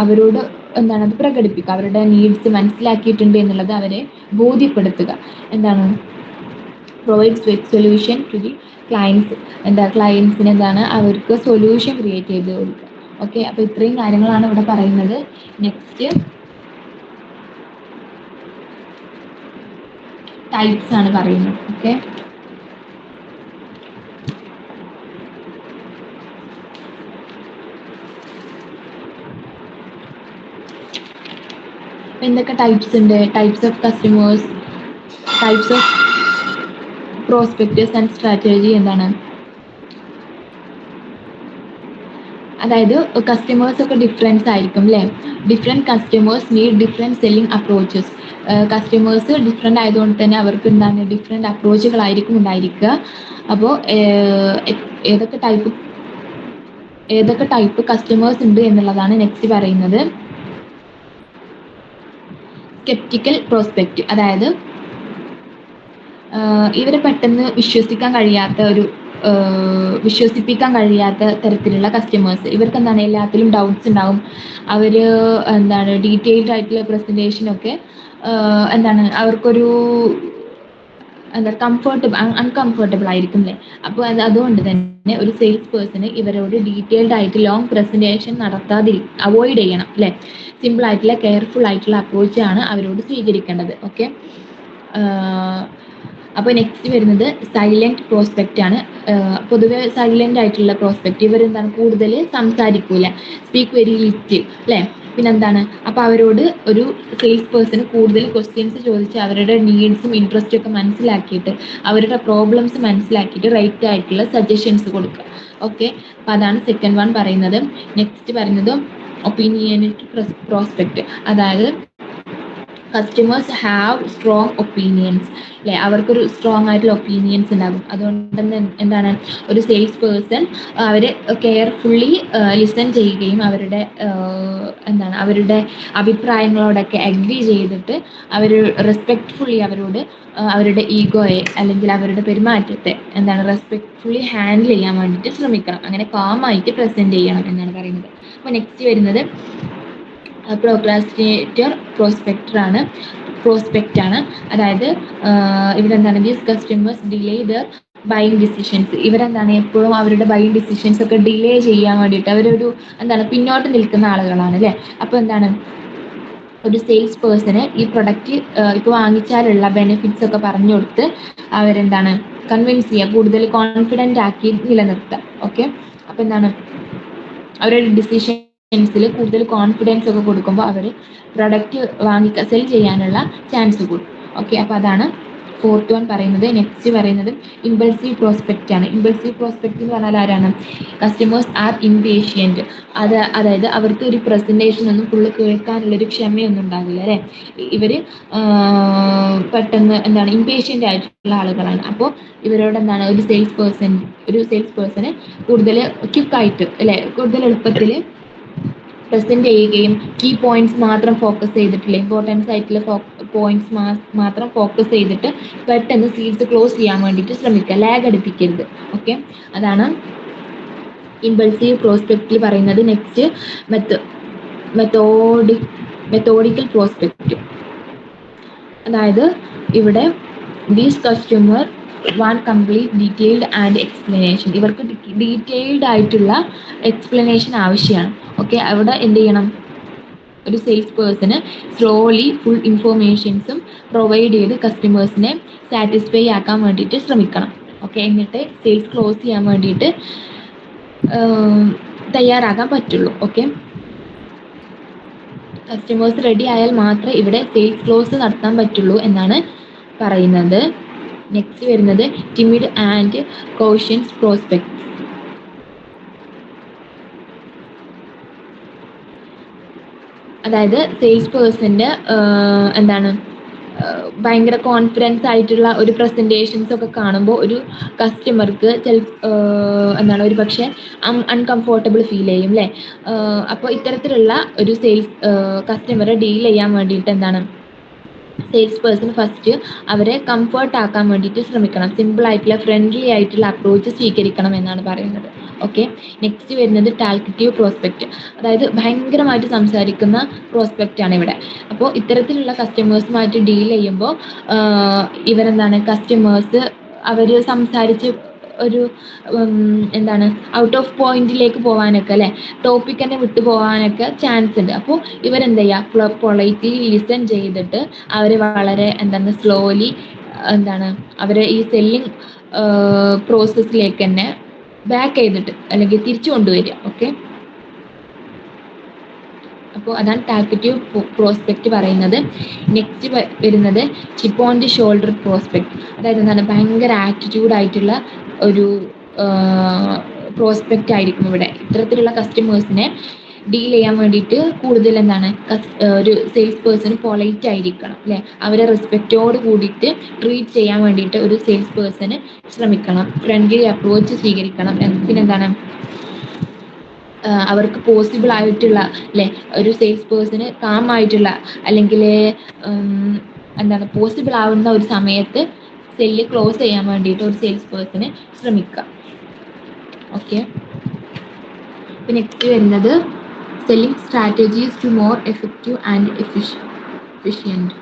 അവരോട് എന്താണ് അത് പ്രകടിപ്പിക്കുക. അവരുടെ നീഡ്സ് മനസ്സിലാക്കിയിട്ടുണ്ട് എന്നുള്ളത് അവരെ ബോധ്യപ്പെടുത്തുക. എന്താണ് provide solution to the clients. ക്ലയൻസിന് എന്താണ് അവർക്ക് സൊല്യൂഷൻ ക്രിയേറ്റ് ചെയ്ത് കൊടുക്കുക. ഓക്കെ, അപ്പോൾ ഇത്രയും കാര്യങ്ങളാണ് ഇവിടെ പറയുന്നത്. നെക്സ്റ്റ് ടൈപ്സ് ആണ് പറയുന്നത്. ഓക്കെ, എന്തൊക്കെ ടൈപ്സ് ഉണ്ട്? Types of customers, types of prospectors and strategy. എന്താണ് അതായത് കസ്റ്റമേഴ്സ് ഒക്കെ ഡിഫറൻസ് ആയിരിക്കും അല്ലേ? Different customers need different selling approaches. Customers different ആയതുകൊണ്ട് തന്നെ അവർക്ക് എന്താണ് ഡിഫറെൻറ്റ് അപ്രോച്ചുകളായിരിക്കും ഉണ്ടായിരിക്കുക. അപ്പോൾ ഏതൊക്കെ ടൈപ്പ് കസ്റ്റമേഴ്സ് ഉണ്ട് എന്നുള്ളതാണ് നെക്സ്റ്റ് പറയുന്നത്. സ്കെപ്റ്റിക്കൽ പ്രോസ്പെക്റ്റ്, അതായത് ഇവരെ പെട്ടെന്ന് വിശ്വസിപ്പിക്കാൻ കഴിയാത്ത തരത്തിലുള്ള കസ്റ്റമേഴ്സ്. ഇവർക്ക് എന്താണ് എല്ലാത്തിലും ഡൗട്ട്സ് ഉണ്ടാവും. അവർ എന്താണ് ഡീറ്റെയിൽഡ് ആയിട്ടുള്ള പ്രസൻറ്റേഷനൊക്കെ എന്താണ് അവർക്കൊരു അൺകംഫർട്ടബിൾ ആയിരിക്കും അല്ലേ? അപ്പോൾ അതുകൊണ്ട് തന്നെ ഒരു സെയിൽസ് പേഴ്സണ് ഇവരോട് ഡീറ്റെയിൽഡ് ആയിട്ട് ലോങ് പ്രസൻറ്റേഷൻ അവോയ്ഡ് ചെയ്യണം അല്ലേ? സിമ്പിൾ ആയിട്ടുള്ള കെയർഫുൾ ആയിട്ടുള്ള അപ്രോച്ചാണ് അവരോട് സ്വീകരിക്കേണ്ടത്. ഓക്കെ. അപ്പോൾ നെക്സ്റ്റ് വരുന്നത് സൈലന്റ് പ്രോസ്പെക്റ്റ് ആണ്. പൊതുവെ സൈലന്റ് ആയിട്ടുള്ള പ്രോസ്പെക്റ്റ് ഇവരെന്താണ് കൂടുതൽ സംസാരിക്കൂല, സ്പീക്ക് വെരി ലിറ്റിൽ അല്ലേ? പിന്നെന്താണ്, അപ്പോൾ അവരോട് ഒരു സെയിൽസ് പേഴ്സണ് കൂടുതൽ ക്വസ്റ്റ്യൻസ് ചോദിച്ച് അവരുടെ നീഡ്സും ഇൻട്രസ്റ്റും ഒക്കെ മനസ്സിലാക്കിയിട്ട് അവരുടെ പ്രോബ്ലംസ് മനസ്സിലാക്കിയിട്ട് റൈറ്റ് ആയിട്ടുള്ള സജഷൻസ് കൊടുക്കുക. ഓക്കെ. അപ്പോൾ അതാണ് സെക്കൻഡ് വൺ പറയുന്നത്. നെക്സ്റ്റ് പറയുന്നത് ഒപ്പീനിയനേറ്റഡ് പ്രോസ്പെക്റ്റ്, അതായത് കസ്റ്റമേഴ്സ് ഹാവ് സ്ട്രോങ് ഒപ്പീനിയൻസ് അല്ലേ? അവർക്കൊരു സ്ട്രോങ് ആയിട്ടുള്ള ഒപ്പീനിയൻസ് ഉണ്ടാകും. അതുകൊണ്ട് തന്നെ എന്താണ് ഒരു സെയിൽസ് പേഴ്സൺ അവർ കെയർഫുള്ളി ലിസൺ ചെയ്യുകയും അവരുടെ അഭിപ്രായങ്ങളോടൊക്കെ അഗ്രി ചെയ്തിട്ട് അവർ റെസ്പെക്റ്റ്ഫുള്ളി അവരുടെ ഈഗോയെ അല്ലെങ്കിൽ അവരുടെ പെരുമാറ്റത്തെ റെസ്പെക്റ്റ്ഫുള്ളി ഹാൻഡിൽ ചെയ്യാൻ വേണ്ടിയിട്ട് ശ്രമിക്കണം. അങ്ങനെ കാമായിട്ട് പ്രസൻറ്റ് ചെയ്യണം എന്നാണ് പറയുന്നത്. അപ്പോൾ നെക്സ്റ്റ് വരുന്നത് പ്രോക്രാസ്റ്റിനേറ്റർ പ്രോസ്പെക്റ്റ് ആണ്. അതായത് ഇവിടെ these customers delay their buying decisions. ഇവരെന്താണ് എപ്പോഴും അവരുടെ ബൈയിങ് ഡിസിഷൻസ് ഒക്കെ ഡിലേ ചെയ്യാൻ വേണ്ടിയിട്ട് അവരൊരു പിന്നോട്ട് നിൽക്കുന്ന ആളുകളാണ് അല്ലേ? അപ്പോൾ ഒരു സെയിൽസ് പേഴ്സണ് ഈ പ്രൊഡക്റ്റ് ഇപ്പോൾ വാങ്ങിച്ചാലുള്ള ബെനിഫിറ്റ്സ് ഒക്കെ പറഞ്ഞു കൊടുത്ത് കൺവിൻസ് ചെയ്യുക, കൂടുതൽ കോൺഫിഡൻ്റ് ആക്കി നിലനിർത്തുക. ഓക്കെ. അപ്പോൾ അവരുടെ ഡിസിഷൻസിൽ കൂടുതൽ കോൺഫിഡൻസ് ഒക്കെ കൊടുക്കുമ്പോൾ അവർ പ്രൊഡക്റ്റ് സെൽ ചെയ്യാനുള്ള ചാൻസ് കൂടും. ഓക്കെ. അപ്പോൾ അതാണ് ഫോർത്ത് വൺ പറയുന്നത്. നെക്സ്റ്റ് പറയുന്നത് ഇമ്പൾസീവ് പ്രോസ്പെക്റ്റ് ആണ്. ഇമ്പൾസീവ് പ്രോസ്പെക്റ്റ് എന്ന് പറഞ്ഞാൽ ആരാണ്? Customers R impatient. അതായത് അവർക്ക് ഒരു പ്രസൻറ്റേഷൻ ഒന്നും ഫുള്ള് കേൾക്കാനുള്ളൊരു ക്ഷമയൊന്നും ഉണ്ടാവില്ല അല്ലേ? ഇവർ പെട്ടെന്ന് ഇംപേഷ്യൻ്റ് ആയിട്ടുള്ള ആളുകളാണ്. അപ്പോൾ ഇവരോട് ഒരു സെയിൽസ് പേഴ്സണ് കൂടുതൽ ക്വിക്കായിട്ട് അല്ലേ, കൂടുതൽ എളുപ്പത്തിൽ പ്രസൻറ്റ് ചെയ്യുകയും കീ പോയിന്റ്സ് മാത്രം ഫോക്കസ് ചെയ്തിട്ടില്ല, ഇമ്പോർട്ടൻസ് ആയിട്ടുള്ള പോയിന്റ്സ് മാത്രം ഫോക്കസ് ചെയ്തിട്ട് പെട്ടെന്ന് സീൽസ് ക്ലോസ് ചെയ്യാൻ വേണ്ടിയിട്ട് ശ്രമിക്കുക, ലാഗ് അടുപ്പിക്കരുത്. ഓക്കെ. അതാണ് ഇമ്പൾസീവ് പ്രോസ്പെക്റ്റിൽ പറയുന്നത്. നെക്സ്റ്റ് മെത്തോഡിക്കൽ പ്രോസ്പെക്റ്റ്, അതായത് ഇവിടെ these customer want complete detailed and explanation. ഇവർക്ക് ഡീറ്റെയിൽഡ് ആയിട്ടുള്ള എക്സ്പ്ലനേഷൻ ആവശ്യമാണ്. ഓക്കെ. അവിടെ എന്ത് ചെയ്യണം? ഒരു സെയിൽസ് പേഴ്സണ് സ്ലോലി ഫുൾ ഇൻഫോർമേഷൻസും പ്രൊവൈഡ് ചെയ്ത് കസ്റ്റമേഴ്സിനെ സാറ്റിസ്ഫൈ ആക്കാൻ വേണ്ടിയിട്ട് ശ്രമിക്കണം. ഓക്കെ. എന്നിട്ട് സെയിൽസ് ക്ലോസ് ചെയ്യാൻ വേണ്ടിയിട്ട് തയ്യാറാകാൻ പറ്റുള്ളൂ. ഓക്കെ. കസ്റ്റമേഴ്സ് റെഡി ആയാൽ മാത്രമേ ഇവിടെ സെയിൽസ് ക്ലോസ് നടത്താൻ പറ്റുള്ളൂ എന്നാണ് പറയുന്നത്. നെക്സ്റ്റ് വരുന്നത് ടിമിഡ് ആൻഡ് കോഷ്യൻസ് പ്രോസ്പെക്റ്റ്. അതായത് സെയിൽസ് പേഴ്സൻ്റെ ഭയങ്കര കോൺഫിഡൻസ് ആയിട്ടുള്ള ഒരു പ്രസൻറ്റേഷൻസ് ഒക്കെ കാണുമ്പോൾ ഒരു കസ്റ്റമർക്ക് ഒരു പക്ഷേ അൺകംഫോർട്ടബിൾ ഫീൽ ചെയ്യും അല്ലേ? അപ്പോൾ ഇത്തരത്തിലുള്ള ഒരു കസ്റ്റമറെ ഡീൽ ചെയ്യാൻ വേണ്ടിയിട്ട് സെയിൽസ് പേഴ്സൺ ഫസ്റ്റ് അവരെ കംഫർട്ട് ആക്കാൻ വേണ്ടിയിട്ട് ശ്രമിക്കണം. സിമ്പിൾ ആയിട്ടുള്ള ഫ്രണ്ട്ലി ആയിട്ടുള്ള അപ്രോച്ച് സ്വീകരിക്കണം എന്നാണ് പറയുന്നത്. ഓക്കെ. നെക്സ്റ്റ് വരുന്നത് ടാൽക്കറ്റീവ് പ്രോസ്പെക്റ്റ്, അതായത് ഭയങ്കരമായിട്ട് സംസാരിക്കുന്ന പ്രോസ്പെക്റ്റ് ആണ് ഇവിടെ. അപ്പോൾ ഇത്തരത്തിലുള്ള കസ്റ്റമേഴ്സുമായിട്ട് ഡീൽ ചെയ്യുമ്പോൾ കസ്റ്റമേഴ്സ് അവർ സംസാരിച്ച് ഒരു ഔട്ട് ഓഫ് പോയിന്റിലേക്ക് പോകാനൊക്കെ അല്ലേ, ടോപ്പിക് തന്നെ വിട്ടു പോകാനൊക്കെ ചാൻസ് ഉണ്ട്. അപ്പോൾ ഇവരെന്ത് ചെയ്യുക? പൊളൈറ്റ്ലി ലിസൺ ചെയ്തിട്ട് അവർ വളരെ സ്ലോലി അവരെ ഈ സെല്ലിങ് പ്രോസസ്സിലേക്ക് തന്നെ ബാക്ക് ചെയ്തിട്ട് അല്ലെങ്കിൽ തിരിച്ചു കൊണ്ടുവരിക. ഓക്കെ. അപ്പോൾ അതാണ് ടാൽക്കറ്റീവ് പ്രോസ്പെക്റ്റ് പറയുന്നത്. നെക്സ്റ്റ് വരുന്നത് chip on the shoulder prospect, അതായത് ഭയങ്കര ആറ്റിറ്റ്യൂഡ് ആയിട്ടുള്ള ഒരു പ്രോസ്പെക്റ്റ് ആയിരിക്കും ഇവിടെ. ഇത്തരത്തിലുള്ള കസ്റ്റമേഴ്സിനെ ഡീൽ ചെയ്യാൻ വേണ്ടിയിട്ട് കൂടുതൽ എന്താണ് ഒരു സെയിൽസ് പേഴ്സൺ പൊളൈറ്റ് ആയിരിക്കണം അല്ലെ. അവരെ റെസ്പെക്റ്റോട് കൂടിയിട്ട് ട്രീറ്റ് ചെയ്യാൻ വേണ്ടിയിട്ട് ഒരു സെയിൽസ് പേഴ്സണ് ശ്രമിക്കണം. ഫ്രണ്ട്ലി അപ്രോച്ച് സ്വീകരിക്കണം. പിന്നെന്താണ് അവർക്ക് പോസിബിൾ ആയിട്ടുള്ള അല്ലെ ഒരു സെയിൽസ് പേഴ്സണ് കാം ആയിട്ടുള്ള അല്ലെങ്കിൽ എന്താണ് പോസിബിൾ ആവുന്ന ഒരു സമയത്ത് സെല്ല് ക്ലോസ് ചെയ്യാൻ വേണ്ടിയിട്ട് ഒരു സെയിൽസ് പേഴ്സണ് ശ്രമിക്കുക. ഓക്കെ. ഇപ്പം നെക്സ്റ്റ് വരുന്നത് selling strategies to more effective and efficient.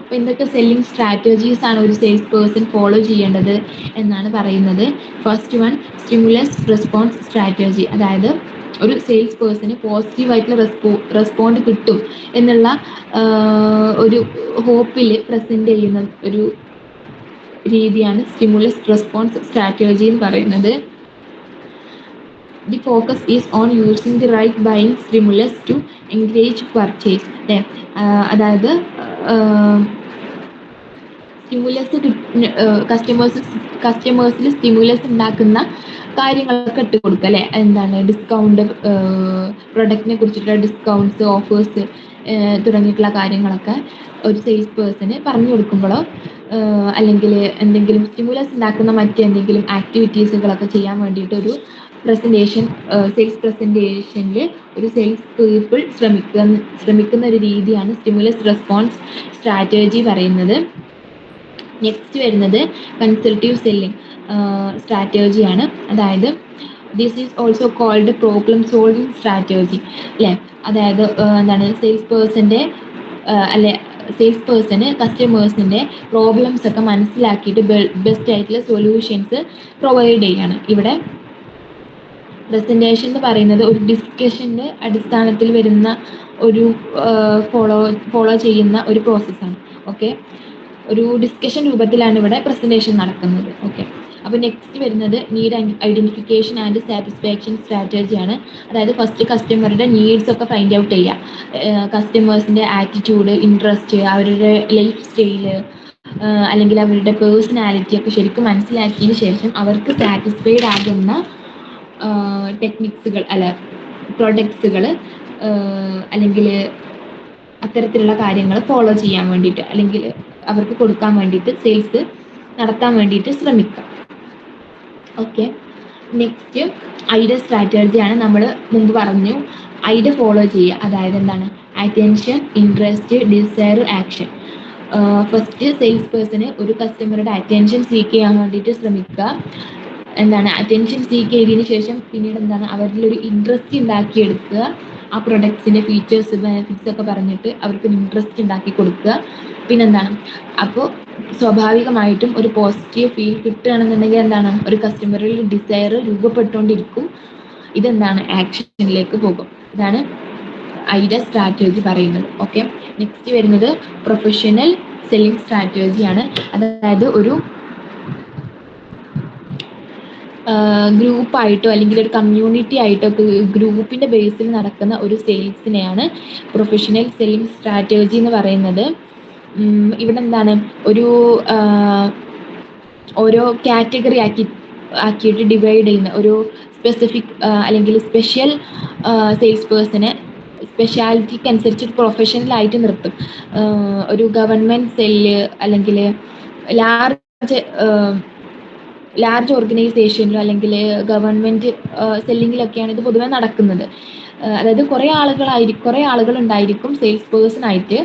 അപ്പോൾ എന്തൊക്കെ സെല്ലിംഗ് സ്ട്രാറ്റജീസ് ആണ് ഒരു സെയിൽസ് പേഴ്സൺ ഫോളോ ചെയ്യേണ്ടത് എന്നാണ് പറയുന്നത്. First one, stimulus response strategy. അതായത് ഒരു സെയിൽസ് പേഴ്സണ് പോസിറ്റീവായിട്ടുള്ള റെസ്പോണ്ട് കിട്ടും എന്നുള്ള ഒരു ഹോപ്പിൽ പ്രസൻറ്റ് ചെയ്യുന്ന ഒരു രീതിയാണ് സ്റ്റിമുലസ് റെസ്പോൺസ് സ്ട്രാറ്റജി എന്ന് പറയുന്നത്. The focus is on using the right buying stimulus to encourage purchase. അതായത് സ്റ്റിമുലസ് കസ്റ്റമേഴ്സിൽ സ്റ്റിമുലസ് ഉണ്ടാക്കുന്ന കാര്യങ്ങളൊക്കെ ഇട്ട് കൊടുക്കുക അല്ലെ. എന്താണ് ഡിസ്കൗണ്ട്, പ്രൊഡക്റ്റിനെ കുറിച്ചിട്ടുള്ള ഡിസ്കൗണ്ട്സ്, ഓഫേഴ്സ് തുടങ്ങിയിട്ടുള്ള കാര്യങ്ങളൊക്കെ ഒരു സെയിൽസ് പേഴ്സണ് പറഞ്ഞു കൊടുക്കുമ്പോഴോ അല്ലെങ്കിൽ എന്തെങ്കിലും സ്റ്റിമുലസ് ഉണ്ടാക്കുന്ന മറ്റെന്തെങ്കിലും ആക്ടിവിറ്റീസുകളൊക്കെ ചെയ്യാൻ വേണ്ടിയിട്ട് ഒരു പ്രസൻറ്റേഷൻ, സെയിൽസ് പ്രസൻറ്റേഷനിൽ ഒരു സെയിൽസ് പീപ്പിൾ ശ്രമിക്കുന്ന ഒരു രീതിയാണ് സ്റ്റിമുലസ് റെസ്പോൺസ് സ്ട്രാറ്റജി പറയുന്നത്. നെക്സ്റ്റ് വരുന്നത് കൺസൾട്ടീവ് സെല്ലിംഗ് സ്ട്രാറ്റജിയാണ്. അതായത് this is also called problem solving strategy അല്ലേ. അതായത് എന്താണ് സെയിൽസ് പേഴ്സണ് കസ്റ്റമേഴ്സിൻ്റെ പ്രോബ്ലംസ് ഒക്കെ മനസ്സിലാക്കിയിട്ട് ബെസ്റ്റ് ആയിട്ടുള്ള സൊല്യൂഷൻസ് പ്രൊവൈഡ് ചെയ്യാണ്. ഇവിടെ പ്രസൻറ്റേഷൻ എന്ന് പറയുന്നത് ഒരു ഡിസ്കഷൻ്റെ അടിസ്ഥാനത്തിൽ വരുന്ന ഒരു ഫോളോ ചെയ്യുന്ന ഒരു പ്രോസസ്സാണ്. ഓക്കെ. ഒരു ഡിസ്കഷൻ രൂപത്തിലാണ് ഇവിടെ പ്രസൻറ്റേഷൻ നടക്കുന്നത്. ഓക്കെ. അപ്പോൾ നെക്സ്റ്റ് വരുന്നത് നീഡ് ഐഡൻറ്റിഫിക്കേഷൻ ആൻഡ് സാറ്റിസ്ഫാക്ഷൻ സ്ട്രാറ്റജിയാണ്. അതായത് ഫസ്റ്റ് കസ്റ്റമറുടെ നീഡ്സ് ഒക്കെ ഫൈൻഡ് ഔട്ട് ചെയ്യുക. കസ്റ്റമേഴ്സിൻ്റെ ആറ്റിറ്റ്യൂഡ്, ഇൻട്രസ്റ്റ്, അവരുടെ ലൈഫ് സ്റ്റൈല് അല്ലെങ്കിൽ അവരുടെ പേഴ്സണാലിറ്റി ഒക്കെ ശരിക്കും മനസ്സിലാക്കിയതിന് ശേഷം അവർക്ക് സാറ്റിസ്ഫൈഡ് ആകുന്ന ടെക്നിക്സുകൾ പ്രൊഡക്ട്സുകൾ അല്ലെങ്കിൽ അത്തരത്തിലുള്ള കാര്യങ്ങൾ ഫോളോ ചെയ്യാൻ വേണ്ടിയിട്ട് അല്ലെങ്കിൽ അവർക്ക് കൊടുക്കാൻ വേണ്ടിയിട്ട് സെയിൽസ് നടത്താൻ വേണ്ടിയിട്ട് ശ്രമിക്കുക. ഓക്കെ. നെക്സ്റ്റ് ഐഡ സ്ട്രാറ്റജിയാണ്. നമ്മൾ മുമ്പ് പറഞ്ഞു ഐഡ ഫോളോ ചെയ്യുക. അതായത് എന്താണ് attention, interest, desire, action. First sales person ഒരു കസ്റ്റമറുടെ അറ്റൻഷൻ സീക്ക് ചെയ്യാൻ വേണ്ടിയിട്ട് ശ്രമിക്കുക. എന്താണ് അറ്റൻഷൻ സീക്ക് ചെയ്തതിന് ശേഷം പിന്നീട് എന്താണ് അവരിലൊരു ഇൻട്രസ്റ്റ് ഉണ്ടാക്കിയെടുക്കുക. ആ പ്രൊഡക്ട്സിൻ്റെ ഫീച്ചേഴ്സ്, ബെനിഫിറ്റ്സ് ഒക്കെ പറഞ്ഞിട്ട് അവർക്ക് ഇൻട്രസ്റ്റ് ഉണ്ടാക്കി കൊടുക്കുക. പിന്നെന്താണ് അപ്പോൾ സ്വാഭാവികമായിട്ടും ഒരു പോസിറ്റീവ് ഫീൽ കിട്ടുകയാണെന്നുണ്ടെങ്കിൽ എന്താണ് ഒരു കസ്റ്റമറിൽ ഡിസയർ രൂപപ്പെട്ടുകൊണ്ടിരിക്കും. ഇതെന്താണ് ആക്ഷനിലേക്ക് പോകും. ഇതാണ് ഐഡ സ്ട്രാറ്റജി പറയുന്നത്. ഓക്കെ. നെക്സ്റ്റ് വരുന്നത് പ്രൊഫഷണൽ സെല്ലിംഗ് സ്ട്രാറ്റജിയാണ്. അതായത് ഒരു ഗ്രൂപ്പായിട്ടോ അല്ലെങ്കിൽ ഒരു കമ്മ്യൂണിറ്റി ആയിട്ടോ ഗ്രൂപ്പിൻ്റെ ബേസിൽ നടക്കുന്ന ഒരു സെയിൽസിനെയാണ് പ്രൊഫഷണൽ സെല്ലിംഗ് സ്ട്രാറ്റജി എന്ന് പറയുന്നത്. ഇവിടെ എന്താണ് ഓരോ കാറ്റഗറി ആക്കിയിട്ട് ഡിവൈഡ് ചെയ്യുന്ന ഒരു സ്പെസിഫിക് അല്ലെങ്കിൽ സ്പെഷ്യൽ സെയിൽസ് പേഴ്സണെ സ്പെഷ്യാലിറ്റിക്ക് അനുസരിച്ച് പ്രൊഫഷണലായിട്ട് നിർത്തും. ഒരു ഗവൺമെൻറ് സെല്ല് അല്ലെങ്കിൽ ലാർജ് ഓർഗനൈസേഷനിലോ അല്ലെങ്കിൽ ഗവൺമെൻറ് സെല്ലിങ്ങിലൊക്കെയാണ് ഇത് പൊതുവെ നടക്കുന്നത്. അതായത് കുറേ ആളുകൾ ഉണ്ടായിരിക്കും സെയിൽസ് പേഴ്സൺ ആയിട്ട്.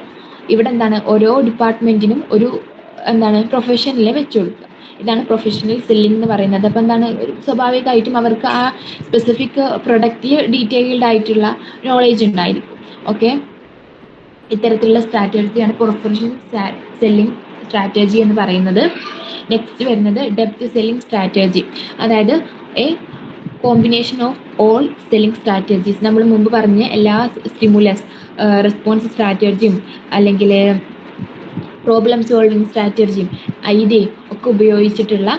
ഇവിടെ എന്താണ് ഓരോ ഡിപ്പാർട്ട്മെൻറ്റിനും ഒരു പ്രൊഫഷനിലെ വെച്ച് കൊടുക്കുക. ഇതാണ് പ്രൊഫഷണൽ സെല്ലിംഗ് എന്ന് പറയുന്നത്. അപ്പോൾ എന്താണ് സ്വാഭാവികമായിട്ടും അവർക്ക് ആ സ്പെസിഫിക് പ്രൊഡക്റ്റിൽ ഡീറ്റെയിൽഡ് ആയിട്ടുള്ള നോളേജ് ഉണ്ടായിരിക്കും. ഓക്കെ. ഇത്തരത്തിലുള്ള സ്ട്രാറ്റജിയാണ് പ്രൊഫഷണൽ സെല്ലിംഗ് സ്ട്രാറ്റജി എന്ന് പറയുന്നത്. നെക്സ്റ്റ് വരുന്നത് ഡെപ്ത് സെല്ലിംഗ് സ്ട്രാറ്റജി. അതായത് A combination of all selling strategies. നമ്മൾ മുമ്പ് പറഞ്ഞ എല്ലാ സ്റ്റിമുലസ് റെസ്പോൺസ് സ്ട്രാറ്റജിയും അല്ലെങ്കിൽ പ്രോബ്ലം സോൾവിങ് സ്ട്രാറ്റജിയും ഐഡിയയും ഒക്കെ ഉപയോഗിച്ചിട്ടുള്ള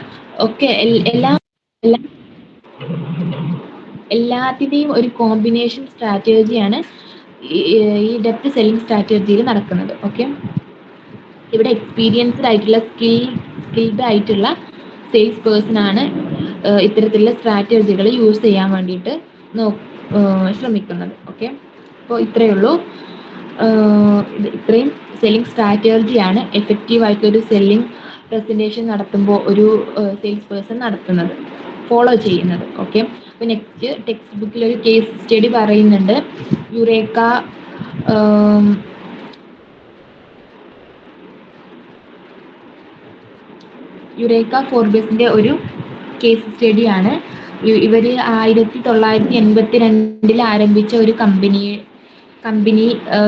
എല്ലാത്തിൻ്റെയും ഒരു കോമ്പിനേഷൻ സ്ട്രാറ്റജിയാണ് ഈ ഡെപ്ത് സെല്ലിംഗ് സ്ട്രാറ്റജിയിൽ നടക്കുന്നത്. ഓക്കെ. ഇവിടെ എക്സ്പീരിയൻസ്ഡ് ആയിട്ടുള്ള സ്കിൽഡ് ആയിട്ടുള്ള സെയിൽസ് പേഴ്സൺ ആണ് ഇത്തരത്തിലുള്ള സ്ട്രാറ്റജികൾ യൂസ് ചെയ്യാൻ വേണ്ടിയിട്ട് നോ ശ്രമിക്കുന്നത്. ഓക്കെ, അപ്പോൾ ഇത്രയേ ഉള്ളൂ. ഇത്രയും സെല്ലിംഗ് സ്ട്രാറ്റജിയാണ് എഫക്റ്റീവ് ആയിട്ടൊരു സെല്ലിംഗ് പ്രസന്റേഷൻ നടത്തുമ്പോൾ ഒരു സെയിൽസ് പേഴ്സൺ നടത്തുന്നത്, ഫോളോ ചെയ്യുന്നത്. ഓക്കെ, അപ്പോൾ നെക്സ്റ്റ് ടെക്സ്റ്റ് ബുക്കിൽ ഒരു കേസ് സ്റ്റഡി പറയുന്നുണ്ട്. യുറേക്ക യുറേക്ക ഫോർബ്സിന്റെ ഒരു കേസ് സ്റ്റഡിയാണ്. ഇവർ 1982 ആരംഭിച്ച ഒരു കമ്പനി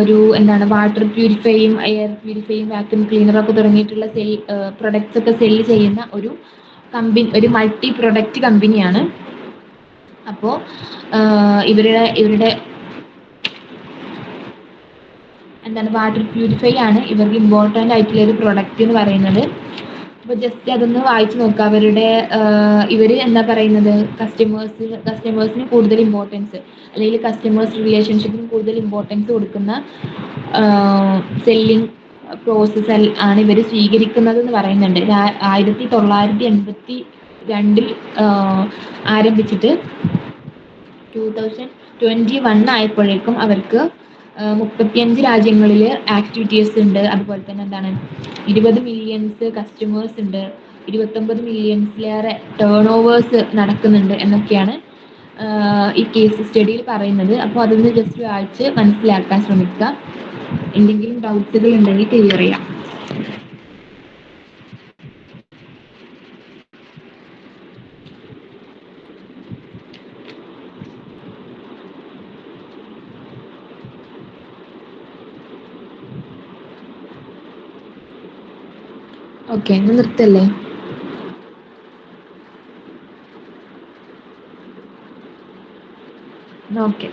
ഒരു എന്താണ് വാട്ടർ പ്യൂരിഫൈയും എയർ പ്യൂരിഫൈയും വാക്യൂം ക്ലീനറൊക്കെ തുടങ്ങിയിട്ടുള്ള പ്രൊഡക്ട്സ് ഒക്കെ സെല്ല് ചെയ്യുന്ന ഒരു മൾട്ടി പ്രൊഡക്റ്റ് കമ്പനിയാണ്. അപ്പോൾ ഇവരുടെ എന്താണ് വാട്ടർ പ്യൂരിഫൈ ആണ് ഇവർക്ക് ഇമ്പോർട്ടൻ്റ് ആയിട്ടുള്ള ഒരു പ്രൊഡക്റ്റ് എന്ന് പറയുന്നത്. അപ്പോൾ ജസ്റ്റ് അതൊന്ന് വായിച്ചു നോക്കുക. ഇവർ എന്താ പറയുന്നത്, കസ്റ്റമേഴ്സിന് കൂടുതൽ ഇമ്പോർട്ടൻസ്, അല്ലെങ്കിൽ കസ്റ്റമേഴ്സ് റിലേഷൻഷിപ്പിന് കൂടുതൽ ഇമ്പോർട്ടൻസ് കൊടുക്കുന്ന സെല്ലിംഗ് പ്രോസസ് ആണ് ഇവർ സ്വീകരിക്കുന്നത് എന്ന് പറയുന്നുണ്ട്. 1982 ആരംഭിച്ചിട്ട് 2021 ആയപ്പോഴേക്കും അവർക്ക് 35 രാജ്യങ്ങളിൽ ആക്ടിവിറ്റീസ് ഉണ്ട്. അതുപോലെ തന്നെ എന്താണ് 20 മില്യൺസ് കസ്റ്റമേഴ്സ് ഉണ്ട്, 29 മില്യൺസിലേറെ ടേൺ ഓവേഴ്സ് നടക്കുന്നുണ്ട് എന്നൊക്കെയാണ് ഈ കേസ് സ്റ്റഡിയിൽ പറയുന്നത്. അപ്പോൾ അതൊന്ന് ജസ്റ്റ് വായിച്ച് മനസ്സിലാക്കാൻ ശ്രമിക്കുക. എന്തെങ്കിലും ഡൗട്ട്സുകൾ ഉണ്ടെങ്കിൽ ക്ലിയർ ചെയ്യാം. ഓക്കെ, നിർത്തല്ലേ? ഓക്കെ.